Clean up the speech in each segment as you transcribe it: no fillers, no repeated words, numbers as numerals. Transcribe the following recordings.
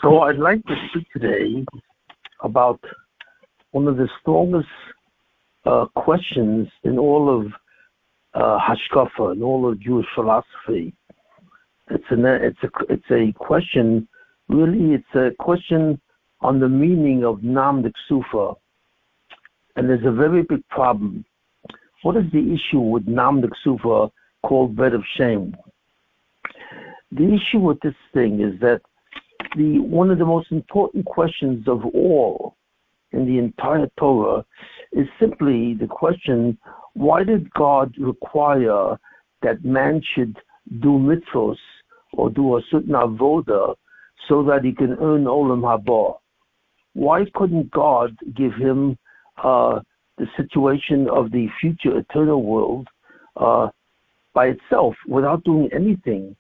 So I'd like to speak today about one of the strongest questions in all of Hashkafa, in all of Jewish philosophy. It's a question. Really, it's a question on the meaning of Nam the Ksufa, and there's a very big problem. What is the issue with Nam the Ksufa called bread of shame? The issue with this thing is that one of the most important questions of all in the entire Torah is simply the question: why did God require that man should do mitzvos or do a certain avoda so that he can earn olam haba? Why couldn't God give him the situation of the future eternal world by itself without doing anything?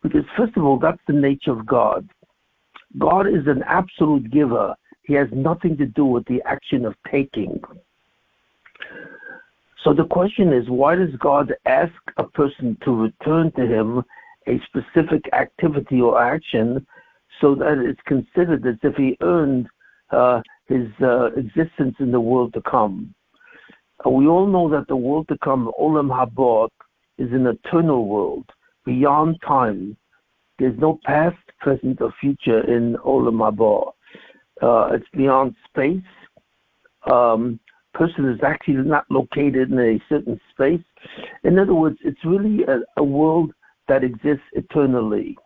Because first of all, that's the nature of God. God is an absolute giver. He has nothing to do with the action of taking. So the question is, why does God ask a person to return to him a specific activity or action so that it's considered as if he earned his existence in the world to come? We all know that the world to come, Olam Haba, is an eternal world, beyond time. There's no past, present, or future in Olam Haba. It's beyond space. Person is actually not located in a certain space. In other words, it's really a world that exists eternally.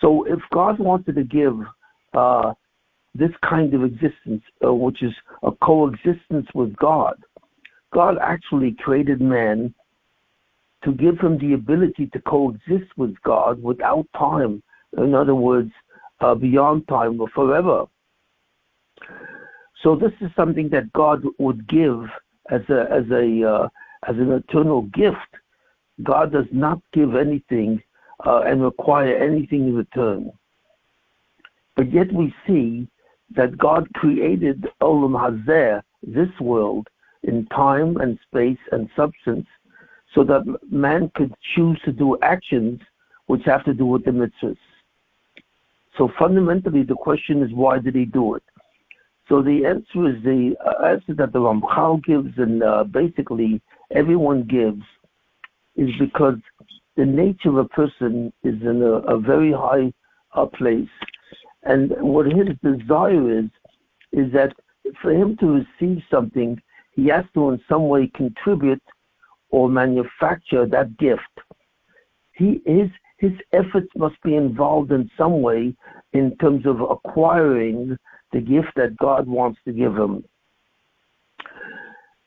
So if God wanted to give this kind of existence, which is a coexistence with God, God actually created man to give him the ability to coexist with God without time. In other words, beyond time or forever. So this is something that God would give as an eternal gift. God does not give anything and require anything in return. But yet we see that God created Olam Hazeh, this world, in time and space and substance, so that man could choose to do actions which have to do with the mitzvahs. So fundamentally, the question is, why did he do it? So the answer is the answer that the Ramchal gives, and basically everyone gives, is because the nature of a person is in a very high place. And what his desire is that for him to receive something, he has to in some way contribute or manufacture that gift. His efforts must be involved in some way in terms of acquiring the gift that God wants to give him.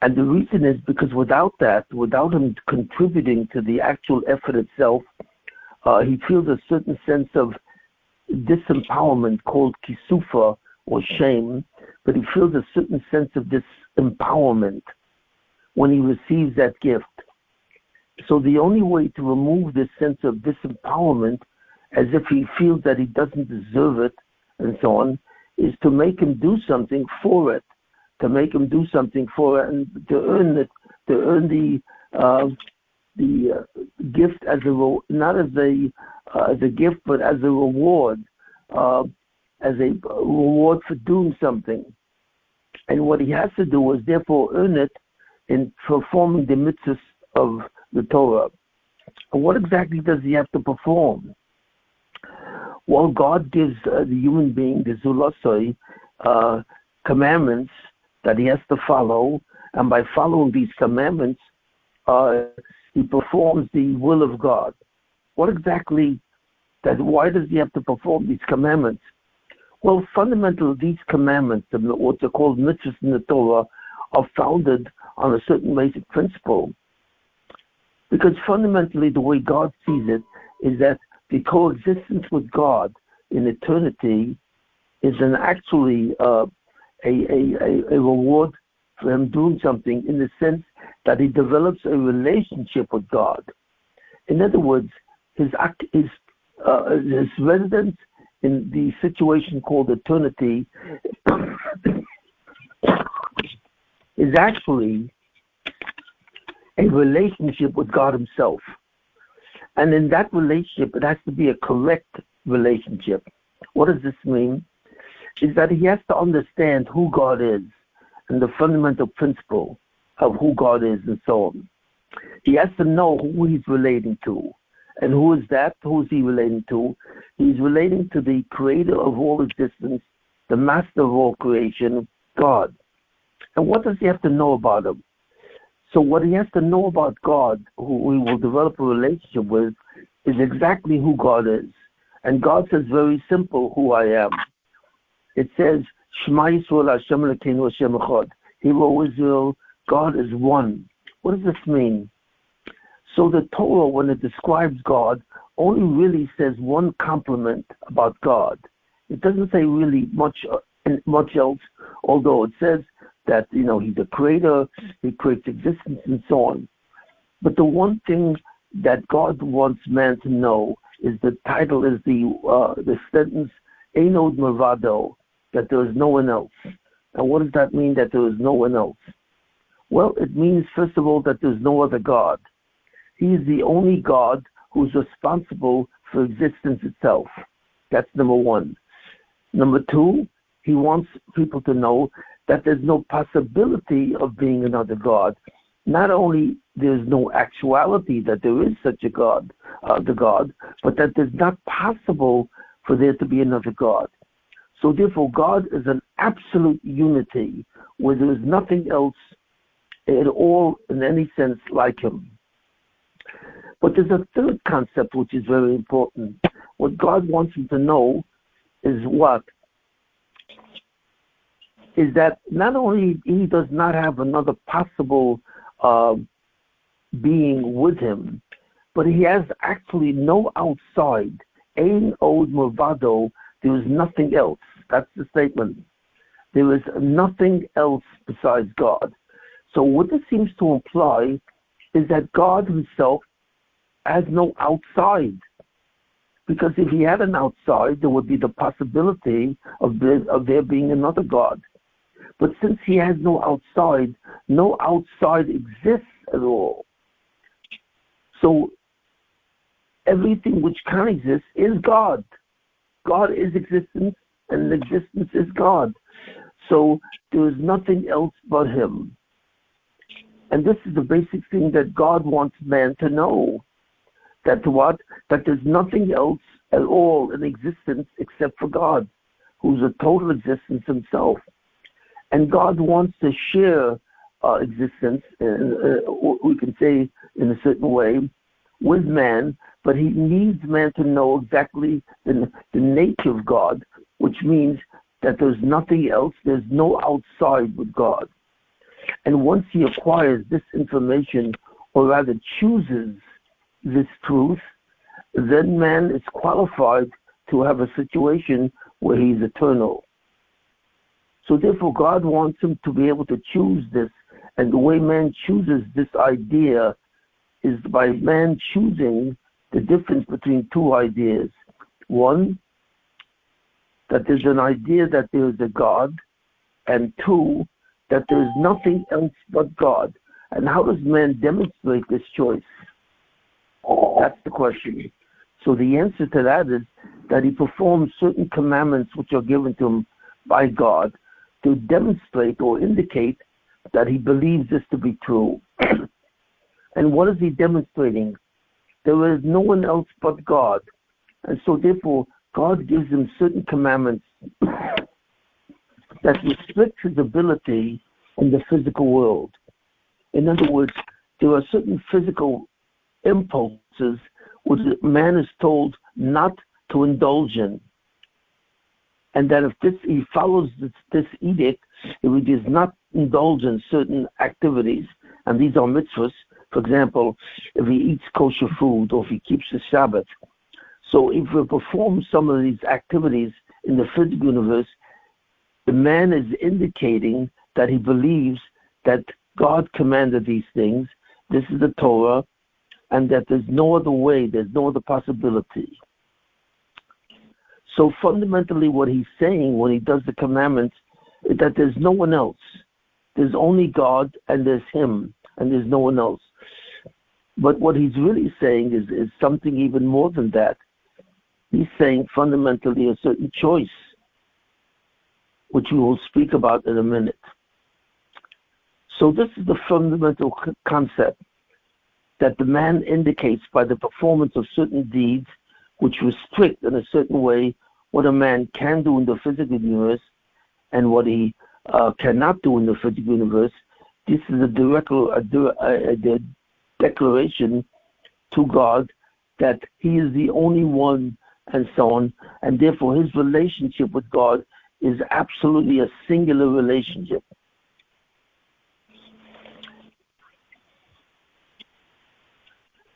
And the reason is because without him contributing to the actual effort itself, he feels a certain sense of disempowerment called kisufa or shame, but he feels a certain sense of disempowerment when he receives that gift. So the only way to remove this sense of disempowerment, as if he feels that he doesn't deserve it and so on, is to make him do something for it, and to earn it, to earn the gift not as a gift, but as a reward, for doing something. And what he has to do is therefore earn it in performing the mitzvahs of the Torah. And what exactly does he have to perform? Well, God gives the human being, the Zulasoi, commandments that he has to follow, and by following these commandments, he performs the will of God. Why does he have to perform these commandments? Well, fundamentally, these commandments, what are called mitzvahs in the Torah, are founded on a certain basic principle. Because fundamentally, the way God sees it is that the coexistence with God in eternity is actually a reward for him doing something, in the sense that he develops a relationship with God. In other words, his residence in the situation called eternity is actually a relationship with God himself. And in that relationship, it has to be a correct relationship. What does this mean? Is that he has to understand who God is and the fundamental principle of who God is and so on. He has to know who he's relating to. And who is that? Who is he relating to? He's relating to the creator of all existence, the master of all creation, God. And what does he have to know about him? So what he has to know about God, who we will develop a relationship with, is exactly who God is. And God says very simple, who I am. It says, Shema Yisrael Hashem Elokeinu Hashem Echad. Hear, O Israel, God is one. What does this mean? So the Torah, when it describes God, only really says one compliment about God. It doesn't say really much else, although it says that, he's a creator, he creates existence and so on. But the one thing that God wants man to know is the title is the sentence, Ein od mevado, that there is no one else. And what does that mean, that there is no one else? Well, it means, first of all, that there's no other God. He is the only God who's responsible for existence itself. That's number one. Number two, he wants people to know that there's no possibility of being another God. Not only there's no actuality that there is such a God, the God, but that it's not possible for there to be another God. So therefore, God is an absolute unity where there is nothing else at all in any sense like him. But there's a third concept which is very important. What God wants him to know is what? Is that not only he does not have another possible being with him, but he has actually no outside. Ein od mevado, there is nothing else. That's the statement. There is nothing else besides God. So what this seems to imply is that God himself has no outside. Because if he had an outside, there would be the possibility of there being another God. But since he has no outside exists at all. So everything which can exist is God. God is existence, and existence is God. So there is nothing else but him. And this is the basic thing that God wants man to know. That what? That there's nothing else at all in existence except for God, who's a total existence himself. And God wants to share existence, we can say in a certain way, with man, but he needs man to know exactly the nature of God, which means that there's nothing else, there's no outside with God. And once he acquires this information, or rather chooses this truth, then man is qualified to have a situation where he's eternal. So therefore God wants him to be able to choose this, and the way man chooses this idea is by man choosing the difference between two ideas. One, that there's an idea that there is a God, and two, that there is nothing else but God. And how does man demonstrate this choice? That's the question. So the answer to that is that he performs certain commandments which are given to him by God to demonstrate or indicate that he believes this to be true. And what is he demonstrating? There is no one else but God. And so therefore, God gives him certain commandments that restrict his ability in the physical world. In other words, there are certain physical impulses which man is told not to indulge in. And that if he follows this edict, if he does not indulge in certain activities, and these are mitzvahs, for example, if he eats kosher food or if he keeps the Shabbat. So if he performs some of these activities in the physical universe, the man is indicating that he believes that God commanded these things, this is the Torah, and that there's no other way, there's no other possibility. So fundamentally what he's saying when he does the commandments is that there's no one else. There's only God and there's him and there's no one else. But what he's really saying is something even more than that. He's saying fundamentally a certain choice, which we will speak about in a minute. So this is the fundamental concept that the man indicates by the performance of certain deeds which restrict in a certain way what a man can do in the physical universe and what he cannot do in the physical universe. This is a declaration to God that he is the only one and so on, and therefore his relationship with God is absolutely a singular relationship.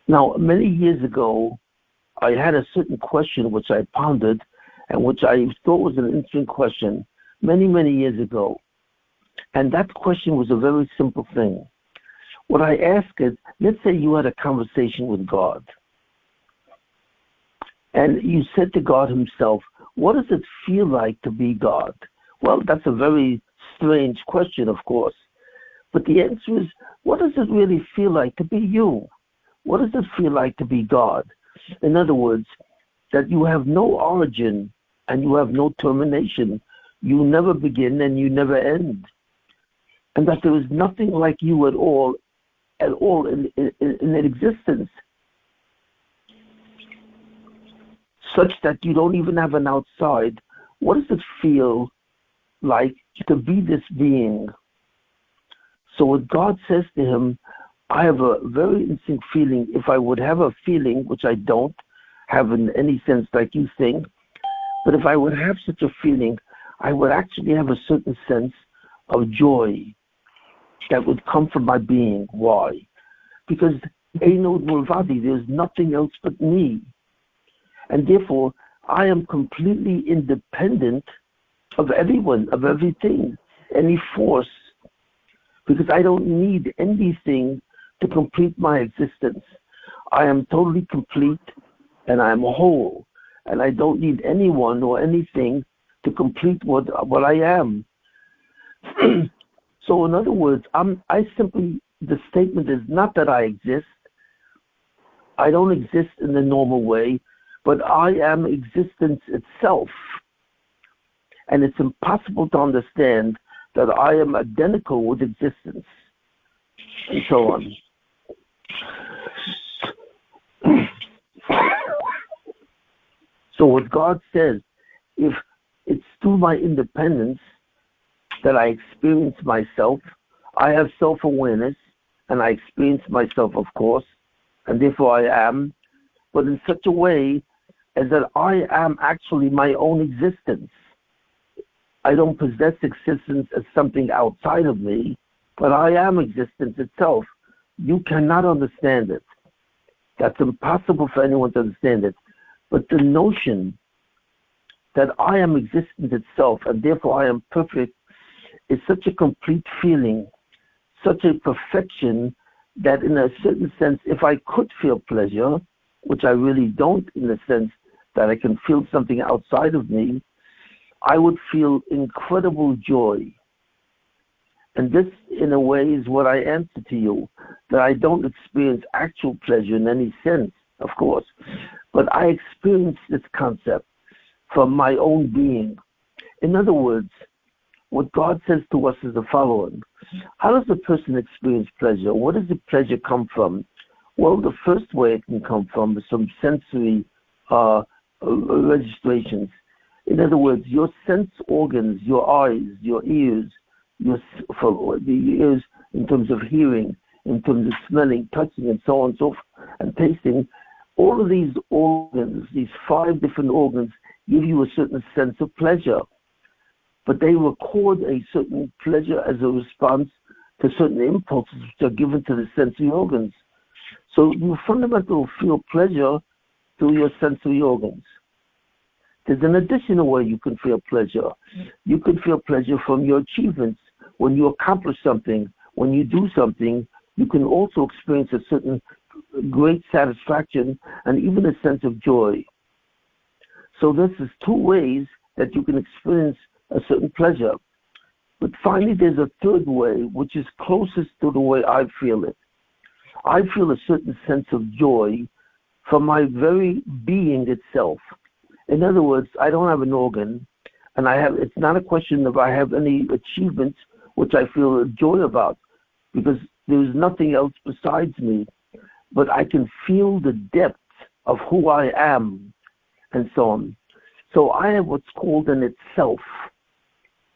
Now, many years ago, I had a certain question which I pondered and which I thought was an interesting question many, many years ago. And that question was a very simple thing. What I asked is, let's say you had a conversation with God. And you said to God himself, what does it feel like to be God? Well, that's a very strange question, of course. But the answer is, what does it really feel like to be you? What does it feel like to be God? In other words, that you have no origin and you have no termination. You never begin and you never end. And that there is nothing like you at all in existence. Such that you don't even have an outside. What does it feel like to be this being? So what God says to him, I have a very interesting feeling. If I would have a feeling, which I don't have in any sense like you think, but if I would have such a feeling, I would actually have a certain sense of joy that would come from my being. Why? Because Eino Mulvadi, there's nothing else but me. And therefore, I am completely independent of everyone, of everything, any force, because I don't need anything to complete my existence. I am totally complete and I am whole, and I don't need anyone or anything to complete what I am. So in other words, the statement is not that I exist. I don't exist in the normal way, but I am existence itself. And it's impossible to understand that I am identical with existence, and so on. So what God says, if it's through my independence that I experience myself, I have self-awareness, and I experience myself, of course, and therefore I am, but in such a way as that I am actually my own existence. I don't possess existence as something outside of me, but I am existence itself. You cannot understand it. That's impossible for anyone to understand it. But the notion that I am existence itself and therefore I am perfect is such a complete feeling, such a perfection, that in a certain sense, if I could feel pleasure, which I really don't in the sense that I can feel something outside of me, I would feel incredible joy. And this, in a way, is what I answer to you, that I don't experience actual pleasure in any sense, of course, but I experience this concept from my own being. In other words, what God says to us is the following. How does a person experience pleasure? Where does the pleasure come from? Well, the first way it can come from is from sensory registrations. In other words, your sense organs, your eyes, your ears, the ears in terms of hearing, in terms of smelling, touching, and so on and so forth, and tasting, all of these organs, these 5 different organs, give you a certain sense of pleasure. But they record a certain pleasure as a response to certain impulses which are given to the sensory organs. So you fundamentally feel pleasure through your sensory organs. There's an additional way you can feel pleasure. You can feel pleasure from your achievements. When you accomplish something, when you do something, you can also experience a certain great satisfaction and even a sense of joy. So this is 2 ways that you can experience a certain pleasure. But finally, there's a 3rd way, which is closest to the way I feel it. I feel a certain sense of joy from my very being itself. In other words, I don't have an organ, and it's not a question of I have any achievements which I feel joy about, because there's nothing else besides me, but I can feel the depth of who I am, and so on. So I have what's called an itself,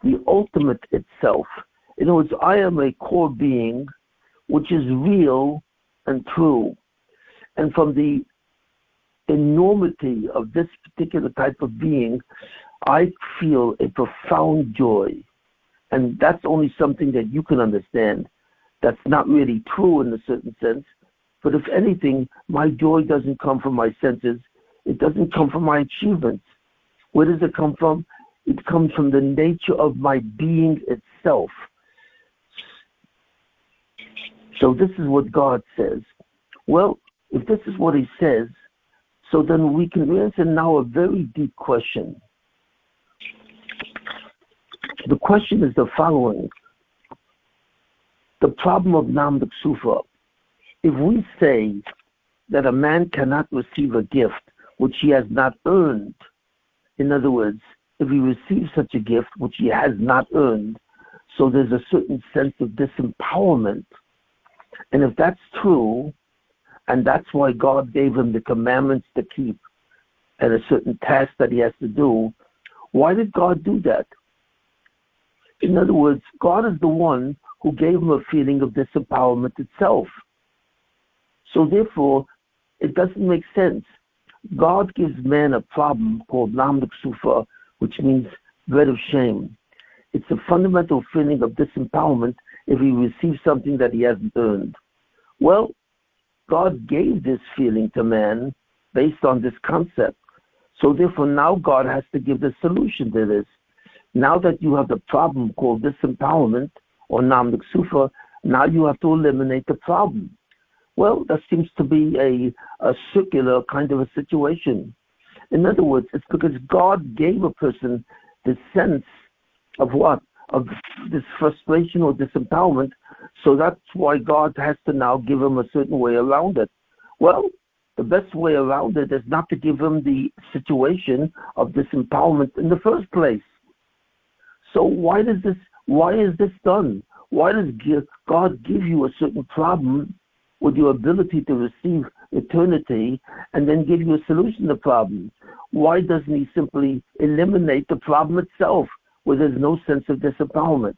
the ultimate itself. In other words, I am a core being which is real and true. And from the enormity of this particular type of being, I feel a profound joy. And that's only something that you can understand. That's not really true in a certain sense. But if anything, my joy doesn't come from my senses. It doesn't come from my achievements. Where does it come from? It comes from the nature of my being itself. So this is what God says. Well, if this is what he says, so then we can answer now a very deep question. The question is the following. The problem of Nam D'Ksufa. If we say that a man cannot receive a gift which he has not earned, in other words, if he receives such a gift which he has not earned, so there's a certain sense of disempowerment. And if that's true, and that's why God gave him the commandments to keep and a certain task that he has to do, why did God do that? In other words, God is the one who gave him a feeling of disempowerment itself. So therefore, it doesn't make sense. God gives man a problem called Nam D'Ksufa, which means dread of shame. It's a fundamental feeling of disempowerment if he receives something that he hasn't earned. Well, God gave this feeling to man based on this concept. So therefore now God has to give the solution to this. Now that you have the problem called disempowerment or Nam D'Ksufa, now you have to eliminate the problem. Well, that seems to be a circular kind of a situation. In other words, it's because God gave a person the sense of what? Of this frustration or disempowerment, so that's why God has to now give him a certain way around it. Well, the best way around it is not to give him the situation of disempowerment in the first place. So why is this done? Why does God give you a certain problem with your ability to receive eternity and then give you a solution to the problem? Why doesn't he simply eliminate the problem itself where there's no sense of disempowerment?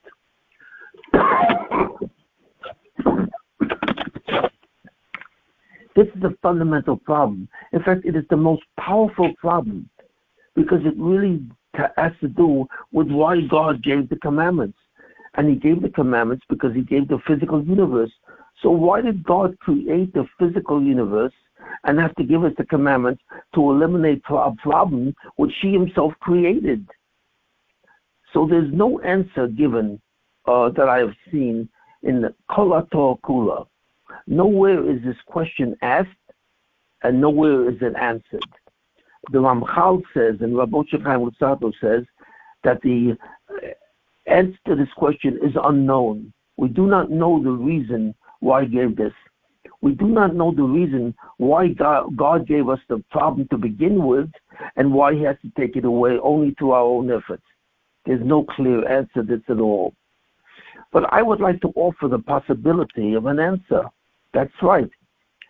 This is a fundamental problem. In fact, it is the most powerful problem because it really has to do with why God gave the commandments. And he gave the commandments because he gave the physical universe. So why did God create the physical universe and have to give us the commandments to eliminate a problem which he himself created? So there's no answer given that I have seen in the Kol Ator Kula. Nowhere is this question asked and nowhere is it answered. The Ramchal says, and Rabbi Chaim Lutzato says, that the answer to this question is unknown. We do not know the reason why he gave this. We do not know the reason why God gave us the problem to begin with and why he has to take it away only through our own efforts. There's no clear answer to this at all. But I would like to offer the possibility of an answer. That's right.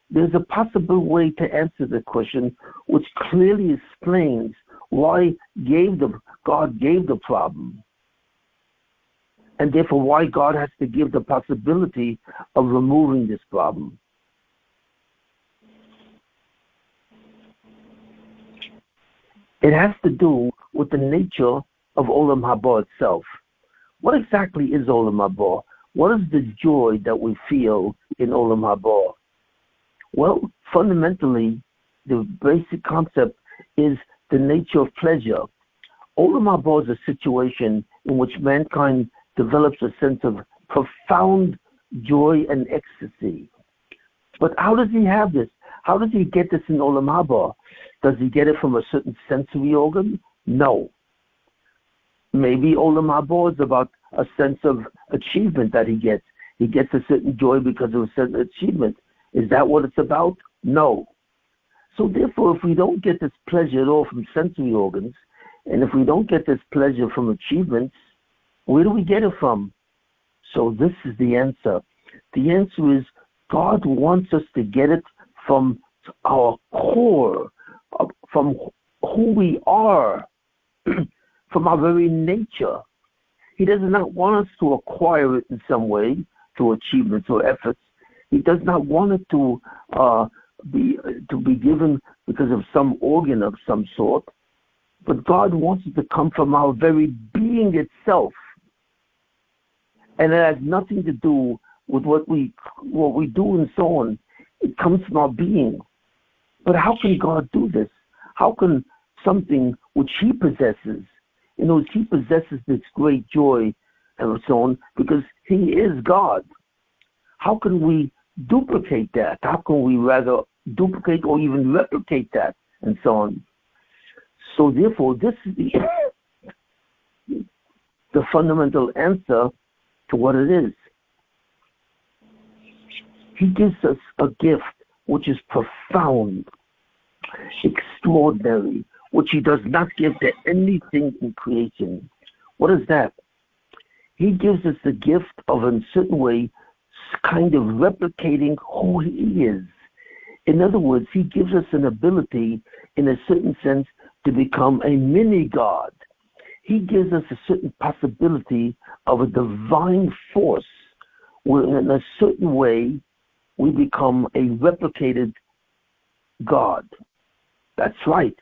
There's a possible way to answer the question which clearly explains why God gave the problem, and therefore why God has to give the possibility of removing this problem. It has to do with the nature of Olam Haba itself. What exactly is Olam Haba? What is the joy that we feel in Olam Haba? Well, fundamentally, the basic concept is the nature of pleasure. Olam Haba is a situation in which mankind develops a sense of profound joy and ecstasy. But how does he have this? How does he get this in Olam Haba? Does he get it from a certain sensory organ? No. Maybe Olam Haba is about a sense of achievement that he gets. He gets a certain joy because of a certain achievement. Is that what it's about? No. So therefore, if we don't get this pleasure at all from sensory organs, and if we don't get this pleasure from achievements, where do we get it from? So this is the answer. The answer is God wants us to get it from our core, from who we are, from our very nature. He does not want us to acquire it in some way through achievements or efforts. He does not want it to be given because of some organ of some sort. But God wants it to come from our very being itself. And it has nothing to do with what we do and so on. It comes from our being. But how can God do this? How can something which He possesses, He possesses this great joy and so on, because He is God. How can we duplicate that? How can we rather duplicate or even replicate that and so on? So therefore, this is the fundamental answer to what it is. He gives us a gift which is profound, extraordinary, which He does not give to anything in creation. What is that? He gives us the gift of, in a certain way, kind of replicating who He is. In other words, He gives us an ability, in a certain sense, to become a mini-God. He gives us a certain possibility of a divine force, where in a certain way we become a replicated God. That's right.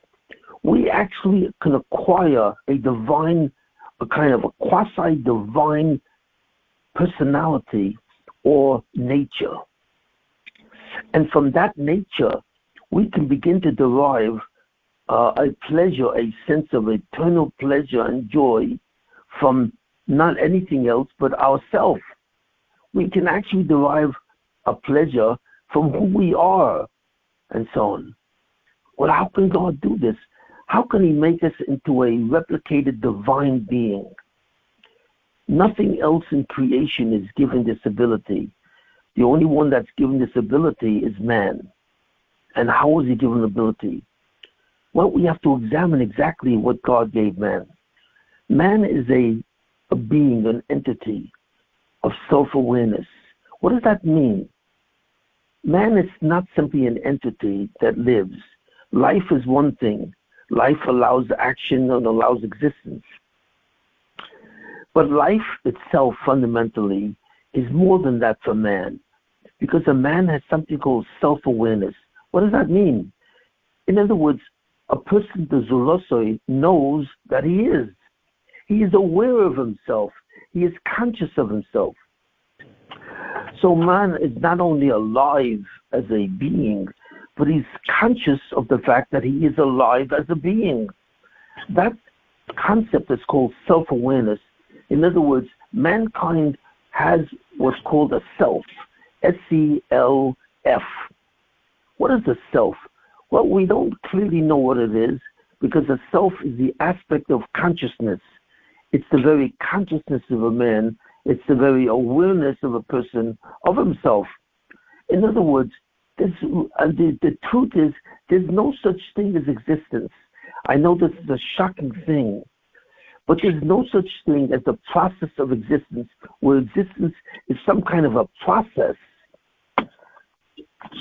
We actually can acquire a kind of a quasi-divine personality or nature. And from that nature, we can begin to derive a pleasure, a sense of eternal pleasure and joy from not anything else but ourselves. We can actually derive a pleasure from who we are and so on. Well, how can God do this? How can He make us into a replicated divine being? Nothing else in creation is given this ability. The only one that's given this ability is man. And how is he given ability? Well, we have to examine exactly what God gave man. Man is a being, an entity of self-awareness. What does that mean? Man is not simply an entity that lives. Life is one thing. Life allows action and allows existence. But life itself fundamentally is more than that for man, because a man has something called self-awareness. What does that mean? In other words, a person, the Zulosoi, knows that he is. He is aware of himself. He is conscious of himself. So man is not only alive as a being, but he's conscious of the fact that he is alive as a being. That concept is called self-awareness. In other words, mankind has what's called a self, S-E-L-F. What is the self? Well, we don't clearly know what it is, because the self is the aspect of consciousness. It's the very consciousness of a man. It's the very awareness of a person of himself. In other words, the truth is, there's no such thing as existence. I know this is a shocking thing, but there's no such thing as the process of existence, where existence is some kind of a process.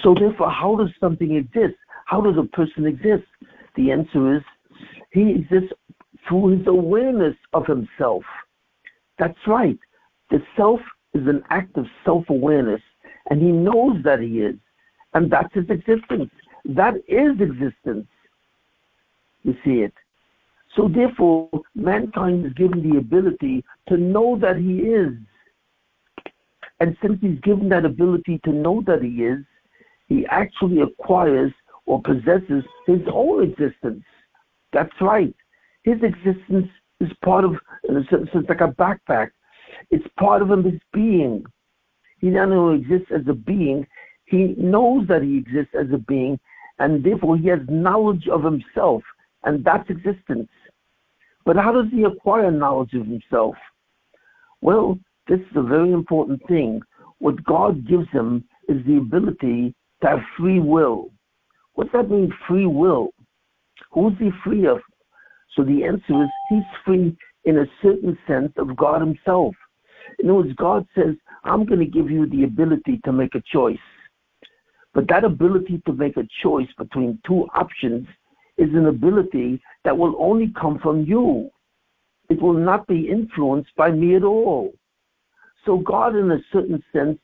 So therefore, how does something exist? How does a person exist? The answer is, he exists through his awareness of himself. That's right. The self is an act of self-awareness, and he knows that he is. And that's his existence. That is existence. You see it. So therefore, mankind is given the ability to know that he is. And since he's given that ability to know that he is, he actually acquires or possesses his own existence. That's right. His existence is part of, so it's like a backpack. It's part of his being. He not only exists as a being, he knows that he exists as a being, and therefore he has knowledge of himself, and that's existence. But how does he acquire knowledge of himself? Well, this is a very important thing. What God gives him is the ability to have free will. What's that mean, free will? Who's he free of? So the answer is he's free in a certain sense of God himself. In other words, God says, I'm going to give you the ability to make a choice. But that ability to make a choice between two options is an ability that will only come from you. It will not be influenced by me at all. So God, in a certain sense,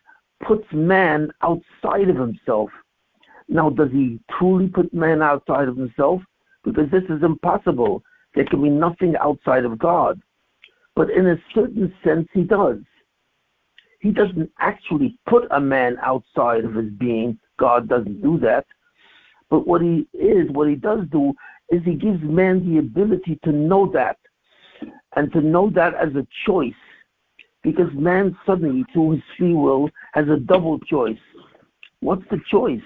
puts man outside of himself. Now, does he truly put man outside of himself? Because this is impossible. There can be nothing outside of God. But in a certain sense, he does. He doesn't actually put a man outside of his being. God doesn't do that. But what he does do is he gives man the ability to know that, and to know that as a choice. Because man suddenly, through his free will, has a double choice. What's the choice?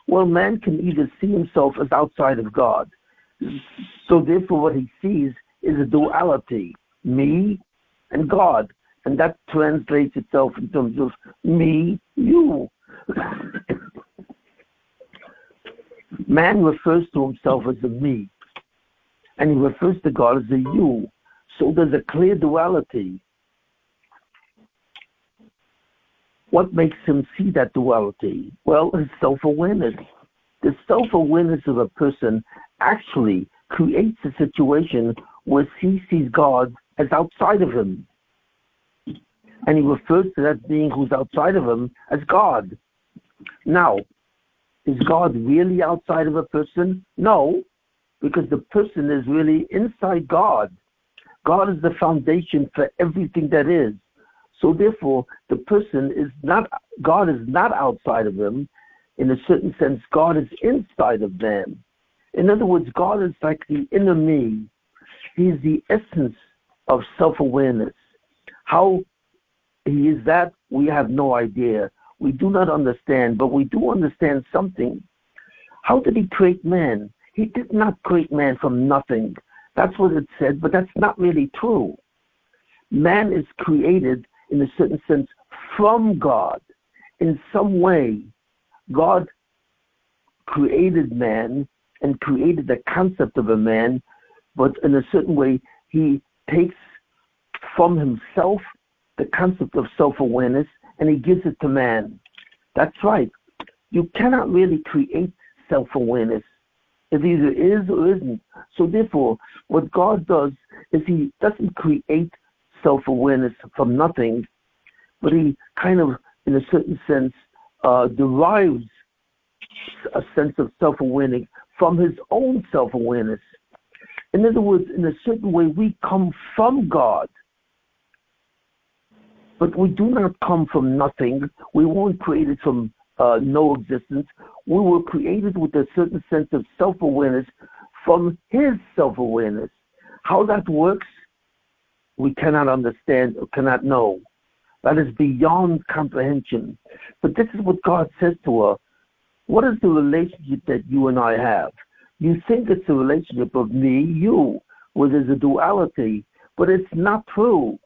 Well, man can either see himself as outside of God. So therefore what he sees is a duality, me and God. And that translates itself in terms of me, you. Man refers to himself as a me, and he refers to God as a you. So there's a clear duality. What makes him see that duality? Well, his self-awareness. The self-awareness of a person actually creates a situation where he sees God as outside of him. And he refers to that being who's outside of him as God. Now, is God really outside of a person? No, because the person is really inside God. God is the foundation for everything that is. So therefore, the person is not, God is not outside of him. In a certain sense, God is inside of them. In other words, God is like the inner me. He is the essence of self-awareness. How he is that, we have no idea. We do not understand, but we do understand something. How did he create man? He did not create man from nothing. That's what it said, but that's not really true. Man is created, in a certain sense, from God. In some way, God created man and created the concept of a man, but in a certain way, he takes from himself the concept of self-awareness and he gives it to man. That's right. You cannot really create self-awareness. It either is or isn't. So therefore, what God does is he doesn't create self-awareness from nothing, but he kind of, in a certain sense, derives a sense of self-awareness from his own self-awareness. In other words, in a certain way, we come from God. But we do not come from nothing. We weren't created from no existence. We were created with a certain sense of self-awareness from his self-awareness. How that works, we cannot understand or cannot know. That is beyond comprehension. But this is what God says to her. What is the relationship that you and I have? You think it's a relationship of me, you, where there's a duality, but it's not true.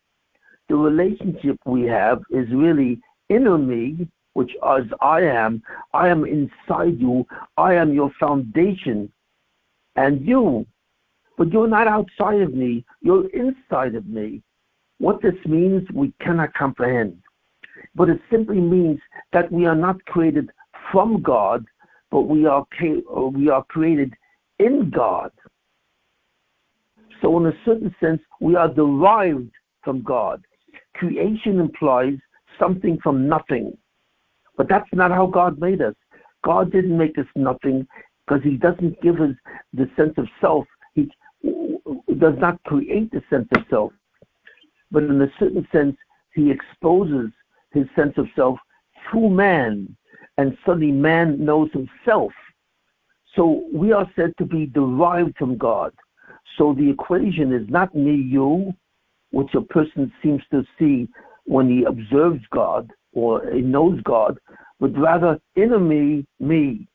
The relationship we have is really inner me, which as I am inside you, I am your foundation, and you. But you're not outside of me, you're inside of me. What this means, we cannot comprehend. But it simply means that we are not created from God, but we are created in God. So in a certain sense, we are derived from God. Creation implies something from nothing. But that's not how God made us. God didn't make us nothing because he doesn't give us the sense of self. He does not create the sense of self. But in a certain sense, he exposes his sense of self through man. And suddenly man knows himself. So we are said to be derived from God. So the equation is not me, you, which a person seems to see when he observes God or he knows God, but rather inner me, me.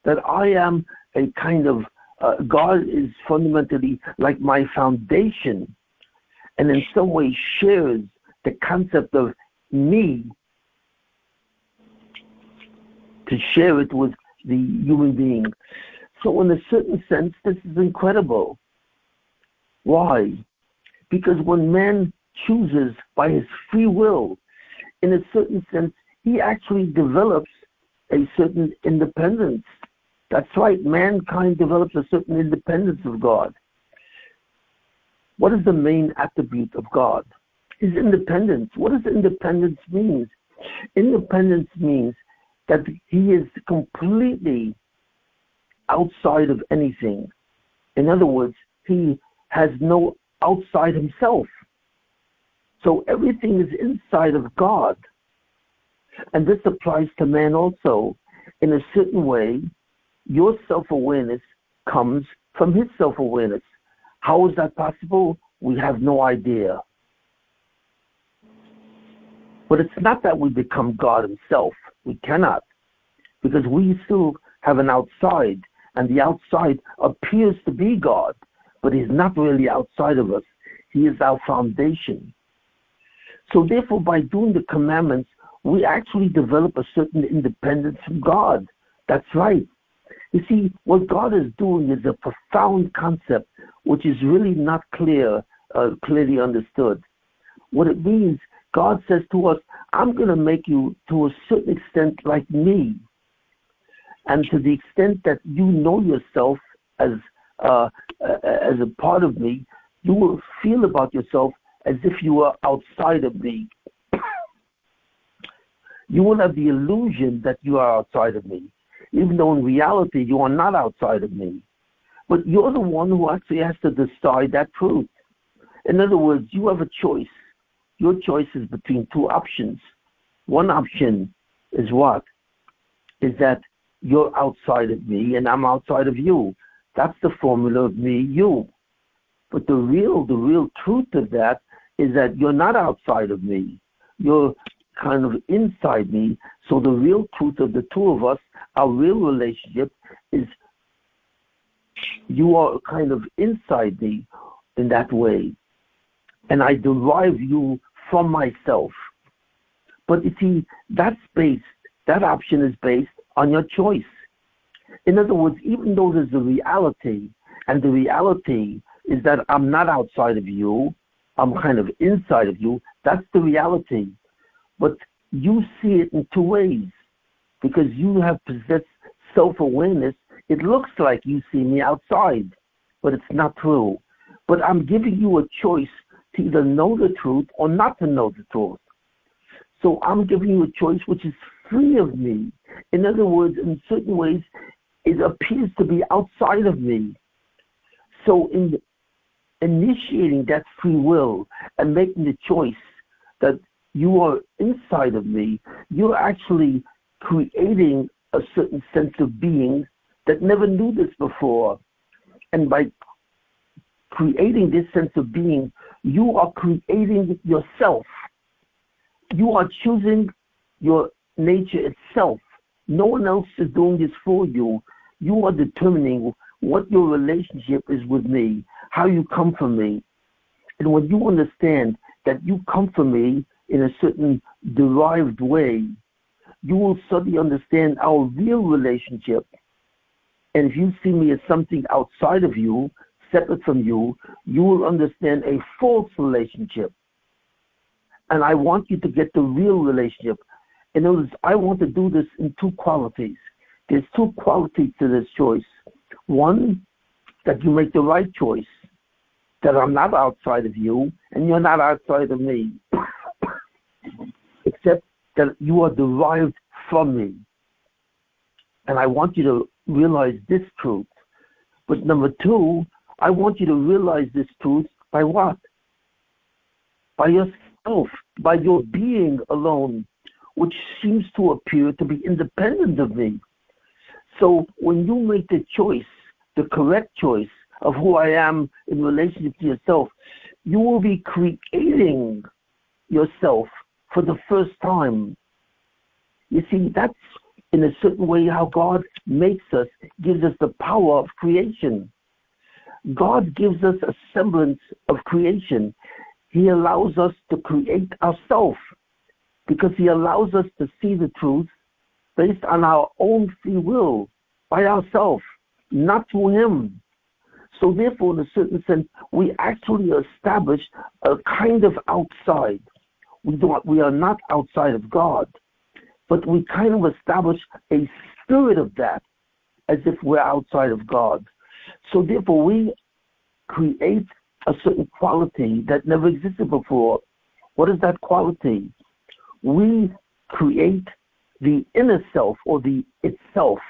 That I am a kind of, God is fundamentally like my foundation, and in some way shares the concept of me, to share it with the human being. So in a certain sense, this is incredible. Why? Because when man chooses by his free will, in a certain sense, he actually develops a certain independence. That's right, mankind develops a certain independence of God. What is the main attribute of God? His independence. What does independence mean? Independence means that he is completely outside of anything. In other words, he has no outside himself. So everything is inside of God. And this applies to man also. In a certain way, your self-awareness comes from his self-awareness. How is that possible? We have no idea. But it's not that we become God himself. We cannot. Because we still have an outside. And the outside appears to be God. But he's not really outside of us. He is our foundation. So therefore, by doing the commandments, we actually develop a certain independence from God. That's right. You see, what God is doing is a profound concept which is really not clearly understood. What it means, God says to us, I'm going to make you to a certain extent like me. And to the extent that you know yourself as a part of me, you will feel about yourself as if you were outside of me. You will have the illusion that you are outside of me, even though in reality you are not outside of me. But you're the one who actually has to decide that truth. In other words, you have a choice. Your choice is between two options. One option is what? Is that you're outside of me and I'm outside of you. That's the formula of me, you. But the real truth of that is that you're not outside of me. You're kind of inside me. So the real truth of the two of us, our real relationship is you are kind of inside me in that way. And I derive you from myself. But you see, that option is based on your choice. In other words, even though there's a reality, and the reality is that I'm not outside of you, I'm kind of inside of you, that's the reality. But you see it in two ways. Because you have possessed self-awareness, it looks like you see me outside, but it's not true. But I'm giving you a choice to either know the truth or not to know the truth. So I'm giving you a choice which is free of me. In other words, in certain ways, it appears to be outside of me. So in initiating that free will and making the choice that you are inside of me, you're actually creating a certain sense of being that never knew this before. And by creating this sense of being, you are creating yourself. You are choosing your nature itself. No one else is doing this for you. You are determining what your relationship is with me, how you come from me. And when you understand that you come from me in a certain derived way, you will suddenly understand our real relationship. And if you see me as something outside of you, separate from you, you will understand a false relationship. And I want you to get the real relationship. In other words, I want to do this in two qualities. There's two qualities to this choice. One, that you make the right choice, that I'm not outside of you and you're not outside of me, except that you are derived from me. And I want you to realize this truth. But number two, I want you to realize this truth by what? By yourself, by your being alone, which seems to appear to be independent of me. So when you make the choice, the correct choice of who I am in relationship to yourself, you will be creating yourself for the first time. You see, that's in a certain way how God makes us, gives us the power of creation. God gives us a semblance of creation. He allows us to create ourselves because he allows us to see the truth based on our own free will, by ourselves, not through him. So therefore, in a certain sense, we actually establish a kind of outside. We are not outside of God, but we kind of establish a spirit of that as if we're outside of God. So therefore, we create a certain quality that never existed before. What is that quality? We create the inner self, or the itself,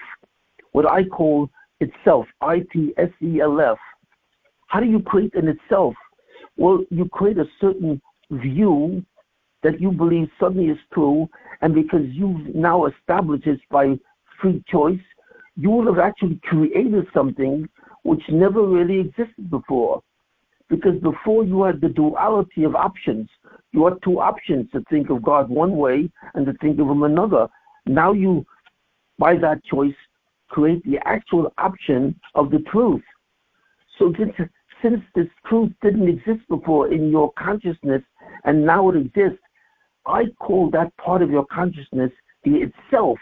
what I call itself, ITSELF. How do you create an itself? Well, you create a certain view that you believe suddenly is true, and because you've now established it by free choice, you will have actually created something which never really existed before. Because before you had the duality of options. You had two options, to think of God one way and to think of him another. Now you, by that choice, create the actual option of the truth. So since this truth didn't exist before in your consciousness, and now it exists, I call that part of your consciousness the itself,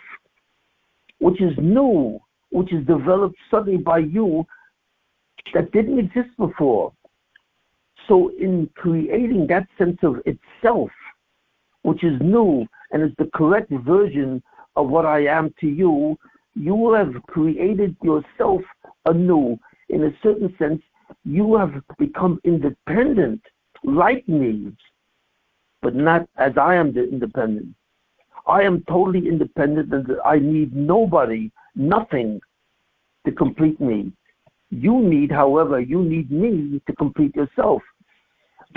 which is new, which is developed suddenly by you, that didn't exist before. So in creating that sense of itself, which is new and is the correct version of what I am to you, you will have created yourself anew. In a certain sense, you have become independent, like me, but not as I am independent. I am totally independent, and I need nobody, nothing to complete me. You need, however, you need me to complete yourself.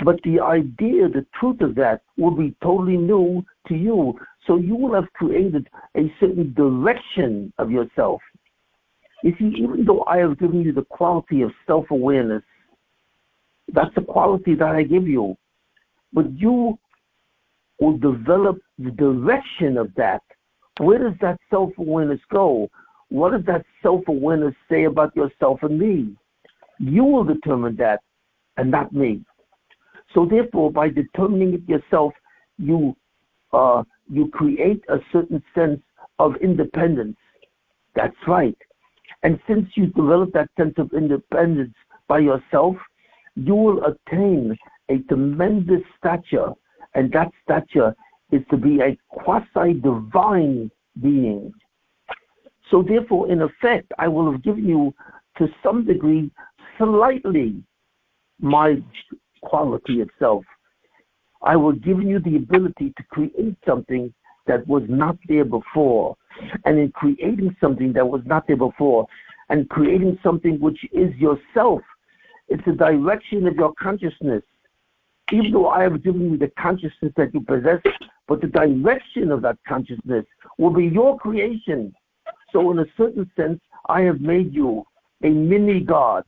But the idea, the truth of that will be totally new to you. So you will have created a certain direction of yourself. You see, even though I have given you the quality of self-awareness, that's the quality that I give you. But you will develop the direction of that. Where does that self-awareness go? What does that self-awareness say about yourself and me? You will determine that, and not me. So therefore, by determining it yourself, you create a certain sense of independence. That's right. And since you develop that sense of independence by yourself, you will attain a tremendous stature, and that stature is to be a quasi-divine being. So therefore, in effect, I will have given you, to some degree, slightly, my quality itself. I will give you the ability to create something that was not there before. And in creating something that was not there before, and creating something which is yourself, it's the direction of your consciousness. Even though I have given you the consciousness that you possess, but the direction of that consciousness will be your creation. So in a certain sense, I have made you a mini God.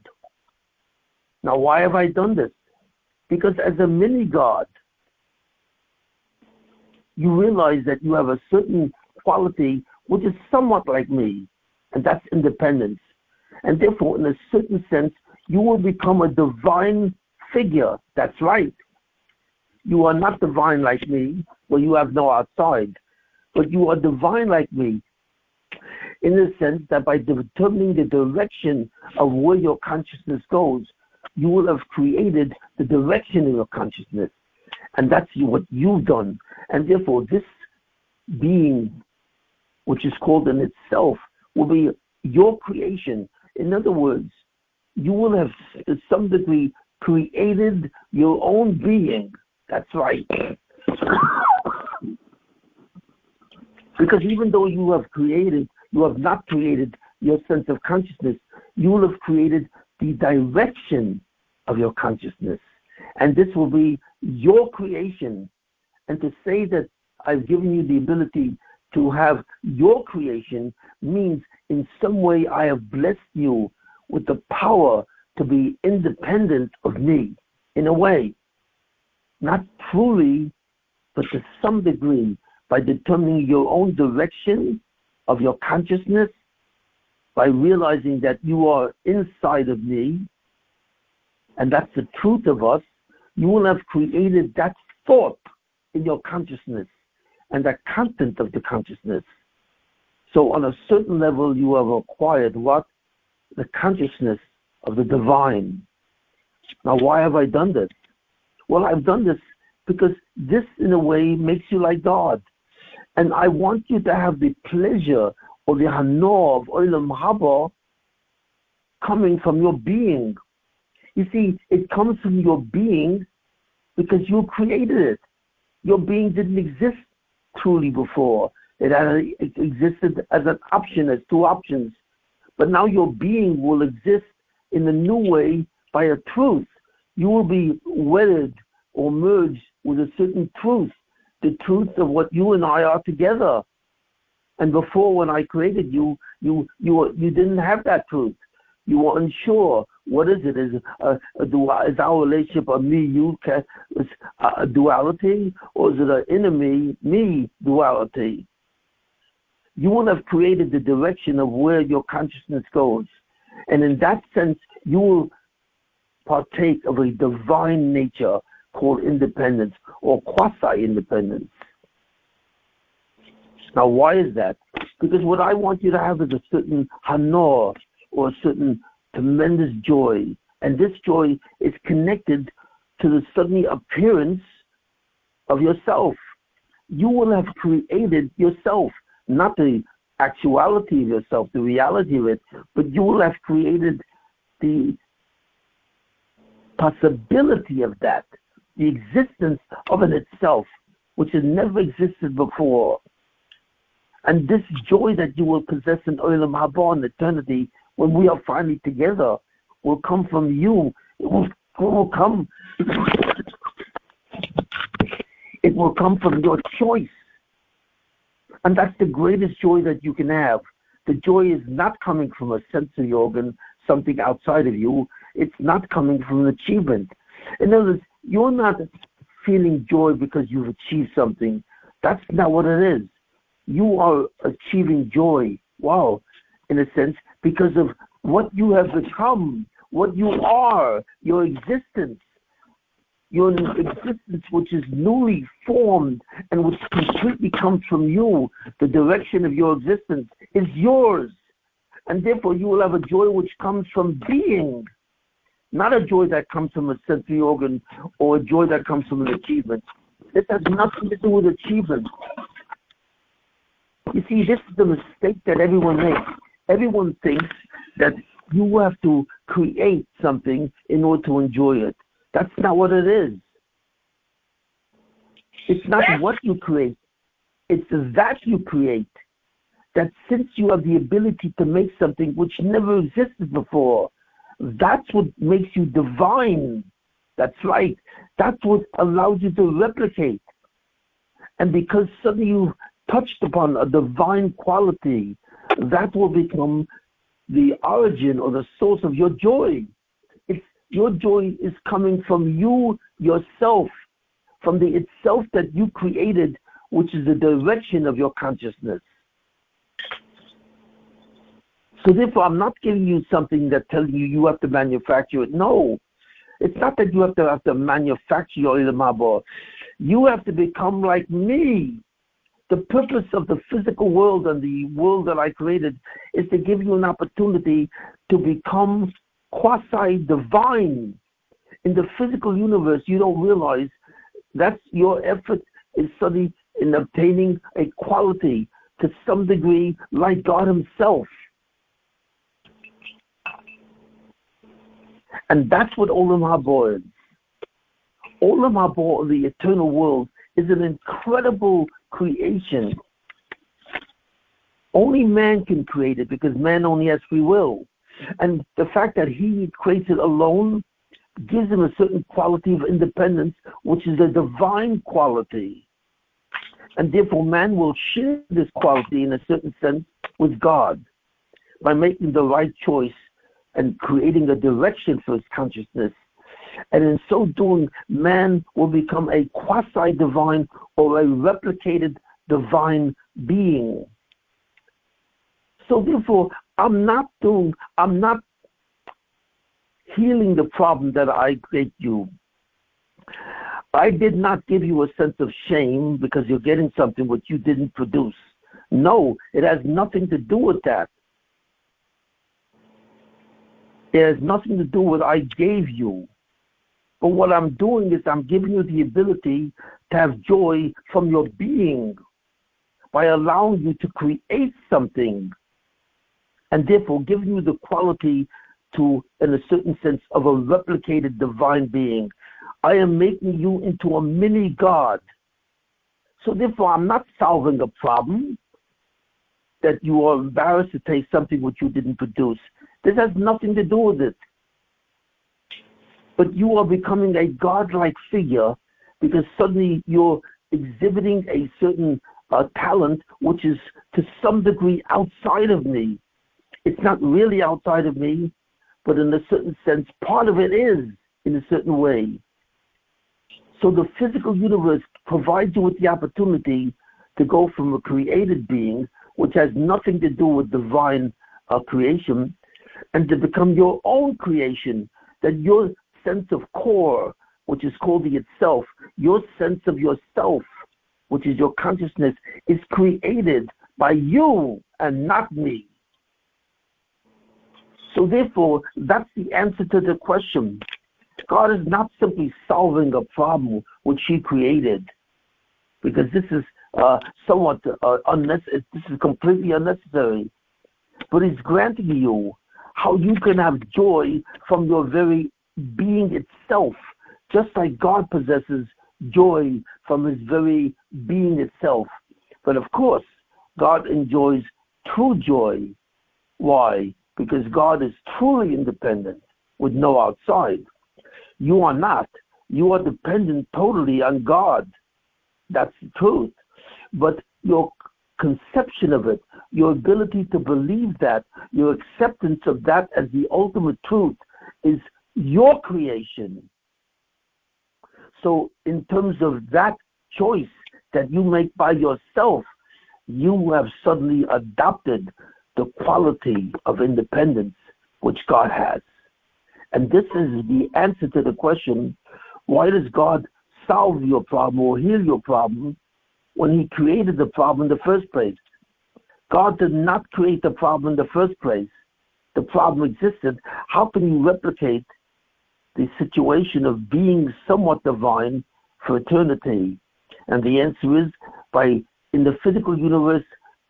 Now, why have I done this? Because as a mini God, you realize that you have a certain quality which is somewhat like me, and that's independence. And therefore, in a certain sense, you will become a divine figure. That's right. You are not divine like me, where you have no outside, but you are divine like me, in the sense that by determining the direction of where your consciousness goes, you will have created the direction of your consciousness. And that's what you've done. And therefore, this being, which is called in itself, will be your creation. In other words, you will have, to some degree, created your own being. That's right. Because even though you have not created your sense of consciousness, you will have created the direction of your consciousness. And this will be your creation. And to say that I've given you the ability to have your creation means in some way I have blessed you with the power to be independent of me, in a way. Not truly, but to some degree, by determining your own direction of your consciousness, by realizing that you are inside of me, and that's the truth of us, you will have created that thought in your consciousness and the content of the consciousness. So on a certain level, you have acquired what? The consciousness of the divine. Now, why have I done this? Well, I've done this because this, in a way, makes you like God. And I want you to have the pleasure or the hanor of Olam Haba coming from your being. You see, it comes from your being because you created it. Your being didn't exist truly before. It existed as an option, as two options. But now your being will exist in a new way by a truth. You will be wedded or merged with a certain truth, the truth of what you and I are together. And before, when I created you, you didn't have that truth. You were unsure. What is it? Is our relationship a me-you a duality, or is it an enemy-me duality? You will have created the direction of where your consciousness goes. And in that sense, you will partake of a divine nature called independence or quasi-independence. Now, why is that? Because what I want you to have is a certain hanor, or a certain tremendous joy. And this joy is connected to the sudden appearance of yourself. You will have created yourself, not the actuality of yourself, the reality of it, but you will have created the possibility of that, the existence of it itself, which has never existed before. And this joy that you will possess in Olam Haba in eternity, when we are finally together, will come from you. It will come. It will come from your choice. And that's the greatest joy that you can have. The joy is not coming from a sensory organ, something outside of you. It's not coming from an achievement. In other words, you're not feeling joy because you've achieved something. That's not what it is. You are achieving joy, wow, in a sense, because of what you have become, what you are, your existence. Your existence, which is newly formed and which completely comes from you, the direction of your existence is yours. And therefore you will have a joy which comes from being, not a joy that comes from a sensory organ or a joy that comes from an achievement. This has nothing to do with achievement. You see, this is the mistake that everyone makes. Everyone thinks that you have to create something in order to enjoy it. That's not what it is. It's not what you create. It's that you create. That since you have the ability to make something which never existed before, that's what makes you divine. That's right. That's what allows you to replicate. And because suddenly you touched upon a divine quality, that will become the origin or the source of your joy. Your joy is coming from you, yourself, from the itself that you created, which is the direction of your consciousness. So therefore, I'm not giving you something that tells you have to manufacture it. No, it's not that you have to manufacture your Olam Haba. You have to become like me. The purpose of the physical world and the world that I created is to give you an opportunity to become quasi-divine. In the physical universe, you don't realize that's your effort is suddenly in obtaining a quality to some degree like God himself. And that's what Olam Haba is. Olam Haba, the eternal world, is an incredible creation. Only man can create it because man only has free will. And the fact that he creates it alone gives him a certain quality of independence, which is a divine quality. And therefore man will share this quality in a certain sense with God by making the right choice and creating a direction for his consciousness. And in so doing, man will become a quasi-divine or a replicated divine being. So therefore, I'm not healing the problem that I gave you. I did not give you a sense of shame because you're getting something which you didn't produce. No, it has nothing to do with that. It has nothing to do with I gave you. But what I'm doing is I'm giving you the ability to have joy from your being by allowing you to create something, and therefore giving you the quality to, in a certain sense, of a replicated divine being. I am making you into a mini God. So therefore, I'm not solving a problem that you are embarrassed to taste something which you didn't produce. This has nothing to do with it. But you are becoming a godlike figure because suddenly you're exhibiting a certain talent which is to some degree outside of me. It's not really outside of me, but in a certain sense, part of it is in a certain way. So the physical universe provides you with the opportunity to go from a created being, which has nothing to do with divine creation, and to become your own creation, that your sense of core, which is called the itself, your sense of yourself, which is your consciousness, is created by you and not me. So therefore, that's the answer to the question. God is not simply solving a problem which he created, because this is somewhat unnecessary. This is completely unnecessary. But he's granting you how you can have joy from your very being itself, just like God possesses joy from his very being itself. But of course, God enjoys true joy. Why? Because God is truly independent with no outside. You are not. You are dependent totally on God. That's the truth. But your conception of it, your ability to believe that, your acceptance of that as the ultimate truth is your creation. So in terms of that choice that you make by yourself, you have suddenly adopted the quality of independence which God has. And this is the answer to the question, why does God solve your problem or heal your problem when he created the problem in the first place? God did not create the problem in the first place. The problem existed. How can you replicate the situation of being somewhat divine for eternity? And the answer is by, in the physical universe,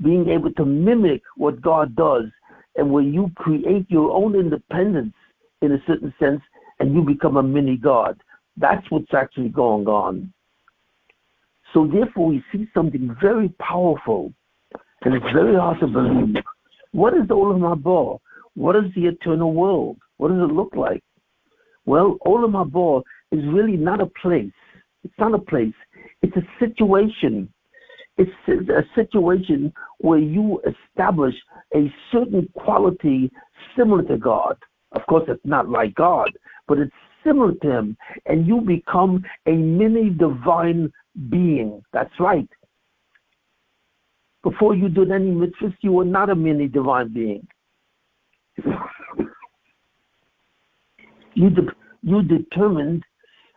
being able to mimic what God does, and where you create your own independence in a certain sense, and you become a mini God. That's what's actually going on. So therefore, we see something very powerful, and it's very hard to believe. What is Olam Haba? What is the eternal world? What does it look like? Well, Olam Haba is really not a place. It's not a place. It's a situation. It's a situation where you establish a certain quality similar to God. Of course, it's not like God, but it's similar to him, and you become a mini divine being. That's right. Before you did any mitzvahs, you were not a mini divine being. You determined,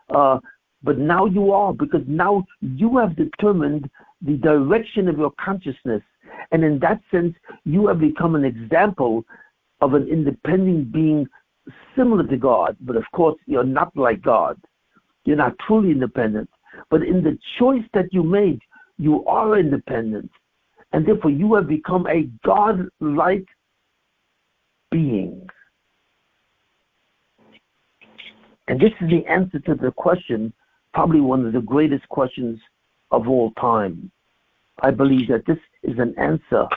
but now you are, because now you have determined the direction of your consciousness, and in that sense, you have become an example of an independent being similar to God. But of course, you're not like God. You're not truly independent. But in the choice that you made, you are independent, and therefore you have become a God-like being. And this is the answer to the question, probably one of the greatest questions of all time. I believe that this is an answer.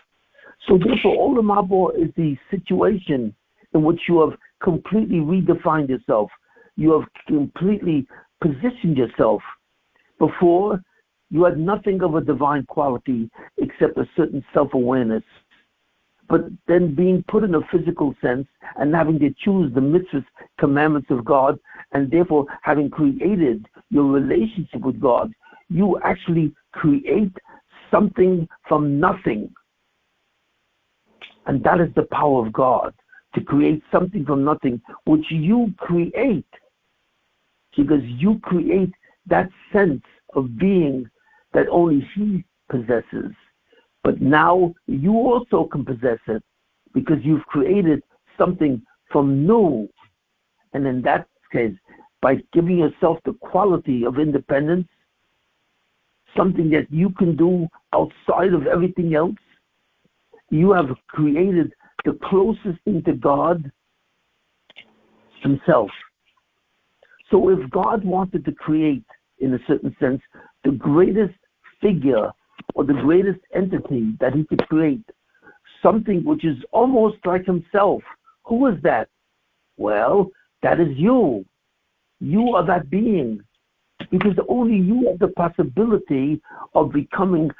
So therefore, Olam Haba is the situation in which you have completely redefined yourself. You have completely positioned yourself. Before, you had nothing of a divine quality except a certain self-awareness. But then being put in a physical sense and having to choose the mitzvahs, commandments of God, and therefore having created your relationship with God, you actually create something from nothing. And that is the power of God, to create something from nothing, which you create. Because you create that sense of being that only he possesses. But now you also can possess it because you've created something from new. And in that case, by giving yourself the quality of independence, something that you can do outside of everything else, you have created the closest thing to God himself. So if God wanted to create, in a certain sense, the greatest figure or the greatest entity that he could create, something which is almost like himself, who is that? Well, that is you. You are that being. Because only you have the possibility of becoming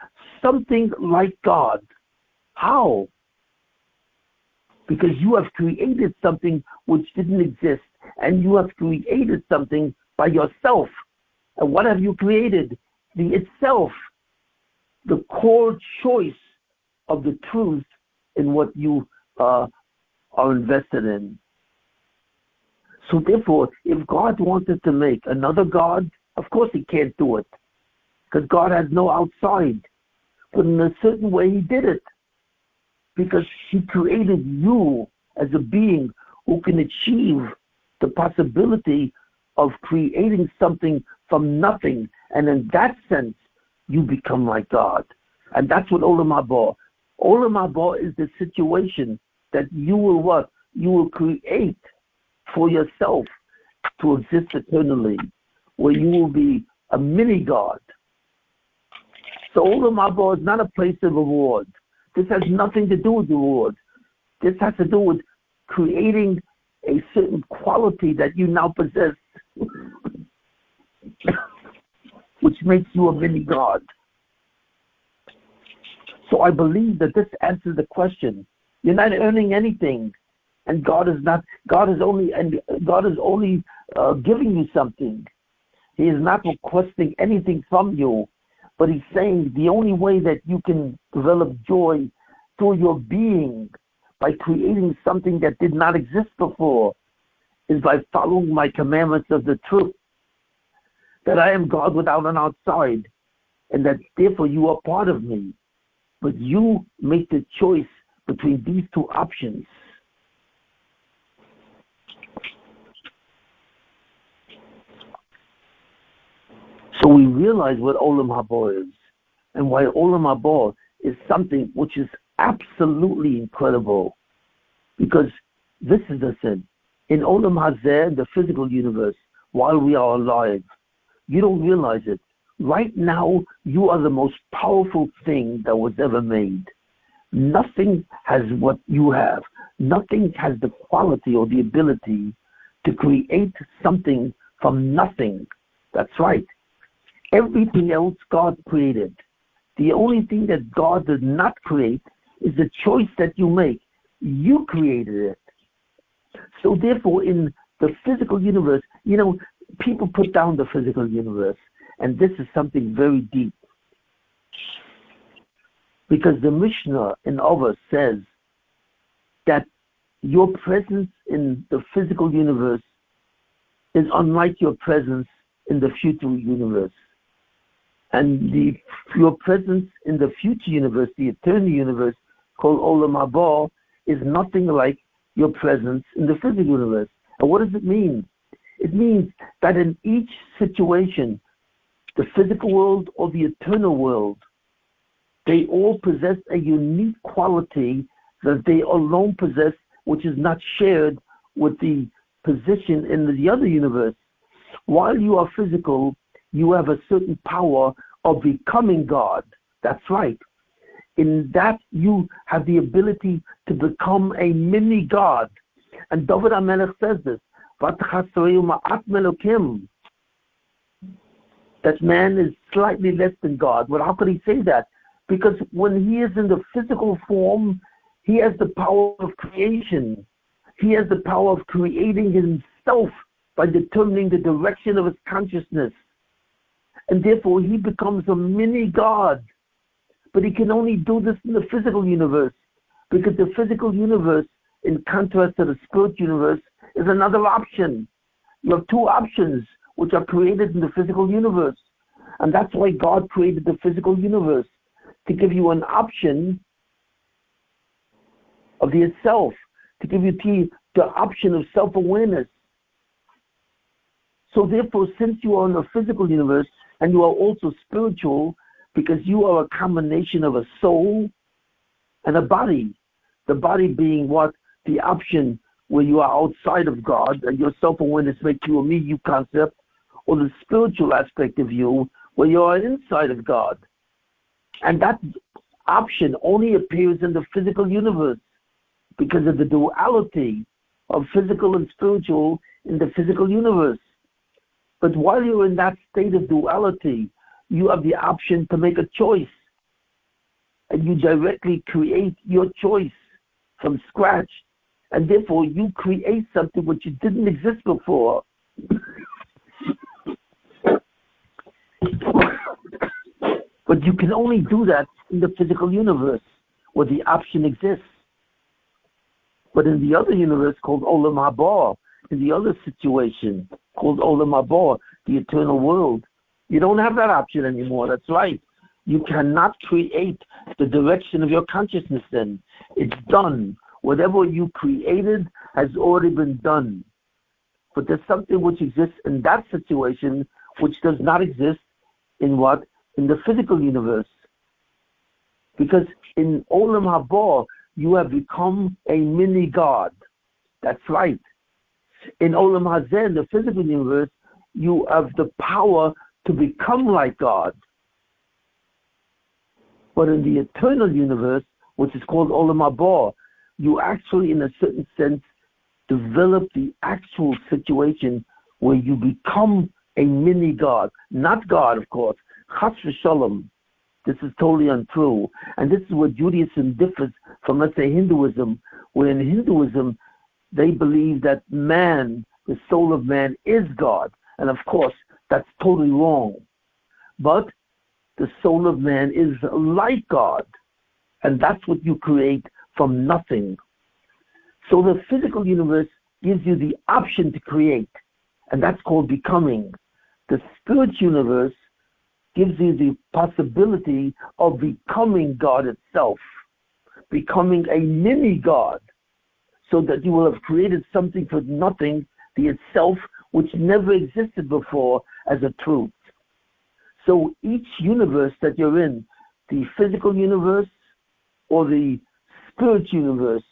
something like God. How? Because you have created something which didn't exist, and you have created something by yourself. And what have you created? The itself, the core choice of the truth in what you are invested in. So therefore, if God wanted to make another God, of course he can't do it, because God has no outside. But in a certain way he did it, because he created you as a being who can achieve the possibility of creating something from nothing. And in that sense, you become like God. And that's what Olam Haba. Olam Haba is the situation that you will what? You will create for yourself to exist eternally, where you will be a mini-God. So Olam Haba is not a place of reward. This has nothing to do with reward. This has to do with creating a certain quality that you now possess, which makes you a mini-God. So I believe that this answers the question. You're not earning anything, and God is only giving you something. He is not requesting anything from you, but he's saying the only way that you can develop joy through your being, by creating something that did not exist before, is by following my commandments of the truth, that I am God without an outside, and that therefore you are part of me. But you make the choice between these two options. So we realize what Olam Haba is, and why Olam Haba is something which is absolutely incredible. Because this is the sin. In Olam Hazeh, the physical universe, while we are alive, you don't realize it. Right now, you are the most powerful thing that was ever made. Nothing has what you have. Nothing has the quality or the ability to create something from nothing. That's right. Everything else God created. The only thing that God did not create is the choice that you make. You created it. So therefore, in the physical universe, people put down the physical universe. And this is something very deep. Because the Mishnah in Avos says that your presence in the physical universe is unlike your presence in the future universe. And your presence in the future universe, the eternal universe, called Olam Haba, is nothing like your presence in the physical universe. And what does it mean? It means that in each situation, the physical world or the eternal world, they all possess a unique quality that they alone possess, which is not shared with the position in the other universe. While you are physical, you have a certain power of becoming God. That's right. In that, you have the ability to become a mini-God. And David HaMelech says this, that man is slightly less than God. Well, how could he say that? Because when he is in the physical form, he has the power of creation. He has the power of creating himself by determining the direction of his consciousness. And therefore, he becomes a mini-God. But he can only do this in the physical universe, because the physical universe, in contrast to the spirit universe, is another option. You have two options which are created in the physical universe. And that's why God created the physical universe, to give you an option of the itself, to give you the option of self-awareness. So therefore, since you are in the physical universe and you are also spiritual, because you are a combination of a soul and a body, the body being what? The option where you are outside of God and your self-awareness makes you a me-you concept, or the spiritual aspect of you where you are inside of God. And that option only appears in the physical universe because of the duality of physical and spiritual in the physical universe. But while you're in that state of duality, you have the option to make a choice. And you directly create your choice from scratch. And therefore, you create something which didn't exist before. But you can only do that in the physical universe where the option exists. But in the other universe called Olam Haba, in the other situation called Olam Haba, the eternal world, you don't have that option anymore. That's right. You cannot create the direction of your consciousness then. It's done. Whatever you created has already been done. But there's something which exists in that situation which does not exist in what? In the physical universe. Because in Olam Haba, you have become a mini-God. That's right. In Olam Hazeh, in the physical universe, you have the power to become like God. But in the eternal universe, which is called Olam Haba, you actually, in a certain sense, develop the actual situation where you become a mini-God. Not God, of course. Chas v'shalom. This is totally untrue. And this is where Judaism differs from, let's say, Hinduism, where in Hinduism, they believe that man, the soul of man, is God. And of course, that's totally wrong. But the soul of man is like God. And that's what you create from nothing. So the physical universe gives you the option to create. And that's called becoming. The spiritual universe gives you the possibility of becoming God itself. Becoming a mini-God. So that you will have created something from nothing, the itself, which never existed before as a truth. So each universe that you're in, the physical universe or the spiritual universe,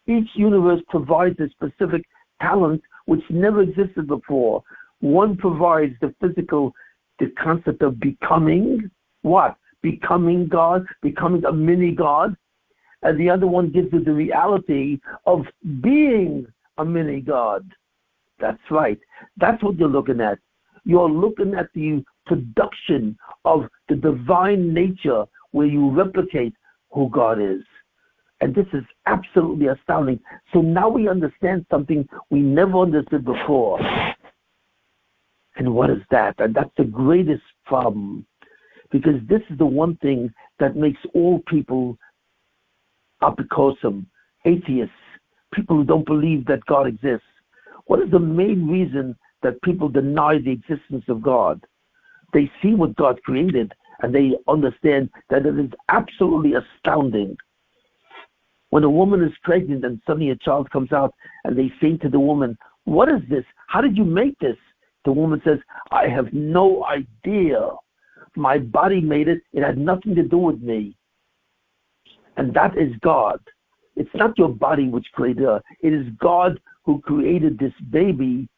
each universe provides a specific talent which never existed before. One provides the physical, the concept of becoming, what? Becoming God, becoming a mini-God. And the other one gives you the reality of being a mini-God. That's right. That's what you're looking at. You're looking at the production of the divine nature where you replicate who God is. And this is absolutely astounding. So now we understand something we never understood before. And what is that? And that's the greatest problem. Because this is the one thing that makes all people apikosim, atheists, people who don't believe that God exists. What is the main reason that people deny the existence of God? They see what God created and they understand that it is absolutely astounding. When a woman is pregnant and suddenly a child comes out and they say to the woman, "What is this? How did you make this?" The woman says, "I have no idea. My body made it. It had nothing to do with me." And that is God. It's not your body which created her. It is God who created this baby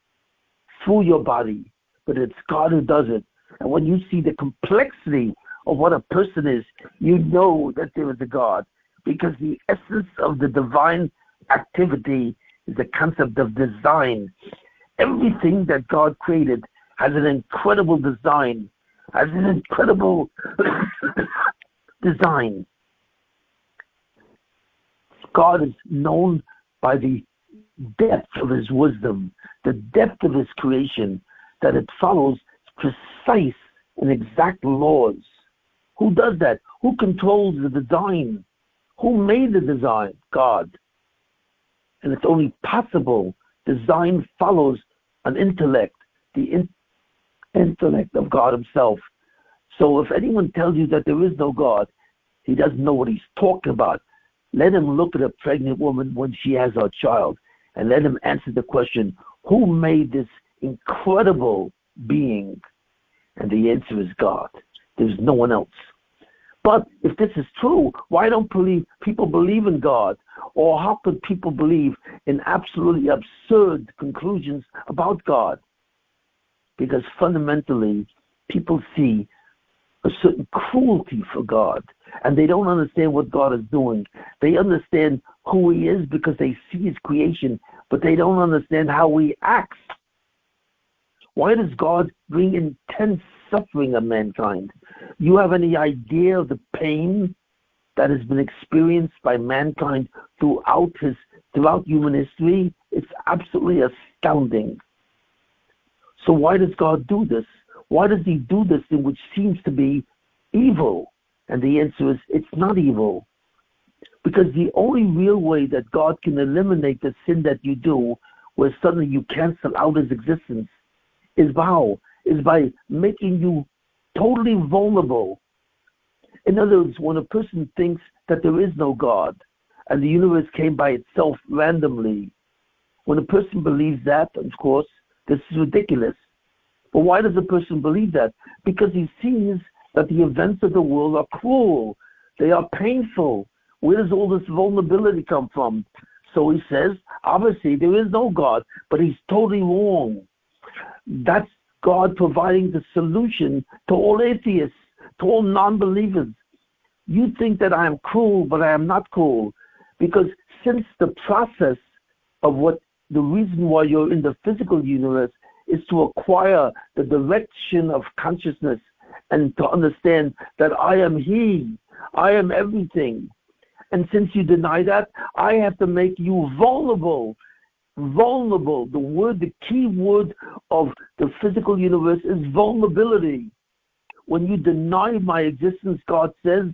through your body. But it's God who does it. And when you see the complexity of what a person is, you know that there is a God. Because the essence of the divine activity is the concept of design. Everything that God created has an incredible design, has an incredible design. God is known by the depth of his wisdom, the depth of his creation, that it follows precise and exact laws. Who does that? Who controls the design? Who made the design? God. And it's only possible. Design follows an intellect, the intellect of God himself. So if anyone tells you that there is no God, He doesn't know what he's talking about. Let him look at a pregnant woman when she has her child, and let him answer the question, who made this incredible being? And the answer is God. There's no one else. But if this is true, why don't people believe in God? Or how could people believe in absolutely absurd conclusions about God? Because fundamentally, people see a certain cruelty for God, and they don't understand what God is doing. They understand who he is because they see his creation, but they don't understand how he acts. Why does God bring intense suffering on mankind? You have any idea of the pain that has been experienced by mankind throughout human history? It's absolutely astounding. So why does God do this? Why does he do this in which seems to be evil? And the answer is, it's not evil. Because the only real way that God can eliminate the sin that you do, where suddenly you cancel out his existence, is by making you totally vulnerable. In other words, when a person thinks that there is no God and the universe came by itself randomly, when a person believes that, of course, this is ridiculous. But why does a person believe that? Because he sees that the events of the world are cruel. They are painful. Where does all this vulnerability come from? So he says, obviously, there is no God, but he's totally wrong. That's God providing the solution to all atheists, to all non-believers. You think that I am cruel, but I am not cruel. Because since the process of the reason why you're in the physical universe is to acquire the direction of consciousness and to understand that I am he, I am everything. And since you deny that, I have to make you vulnerable. Vulnerable. The key word of the physical universe is vulnerability. When you deny my existence, God says,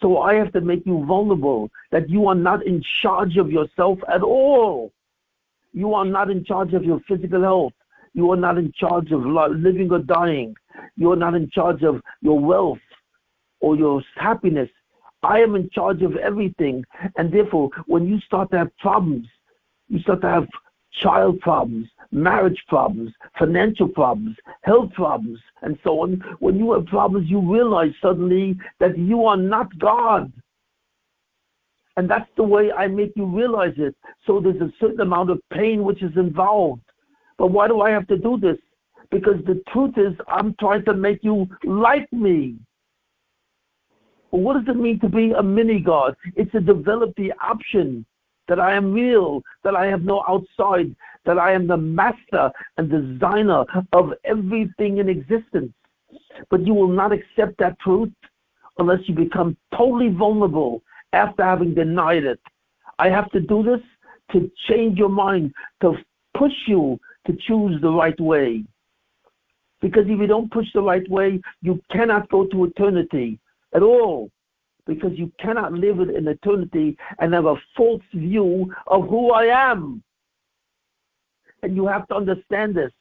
so I have to make you vulnerable, that you are not in charge of yourself at all. You are not in charge of your physical health. You are not in charge of living or dying. You are not in charge of your wealth or your happiness. I am in charge of everything. And therefore, when you start to have problems, you start to have child problems, marriage problems, financial problems, health problems, and so on. When you have problems, you realize suddenly that you are not God. And that's the way I make you realize it. So there's a certain amount of pain which is involved. But why do I have to do this? Because the truth is, I'm trying to make you like me. Well, what does it mean to be a mini-God? It's to develop the option that I am real, that I have no outside, that I am the master and designer of everything in existence. But you will not accept that truth unless you become totally vulnerable after having denied it. I have to do this to change your mind, to push you to choose the right way. Because if you don't push the right way, you cannot go to eternity at all. Because you cannot live in eternity and have a false view of who I am. And you have to understand this,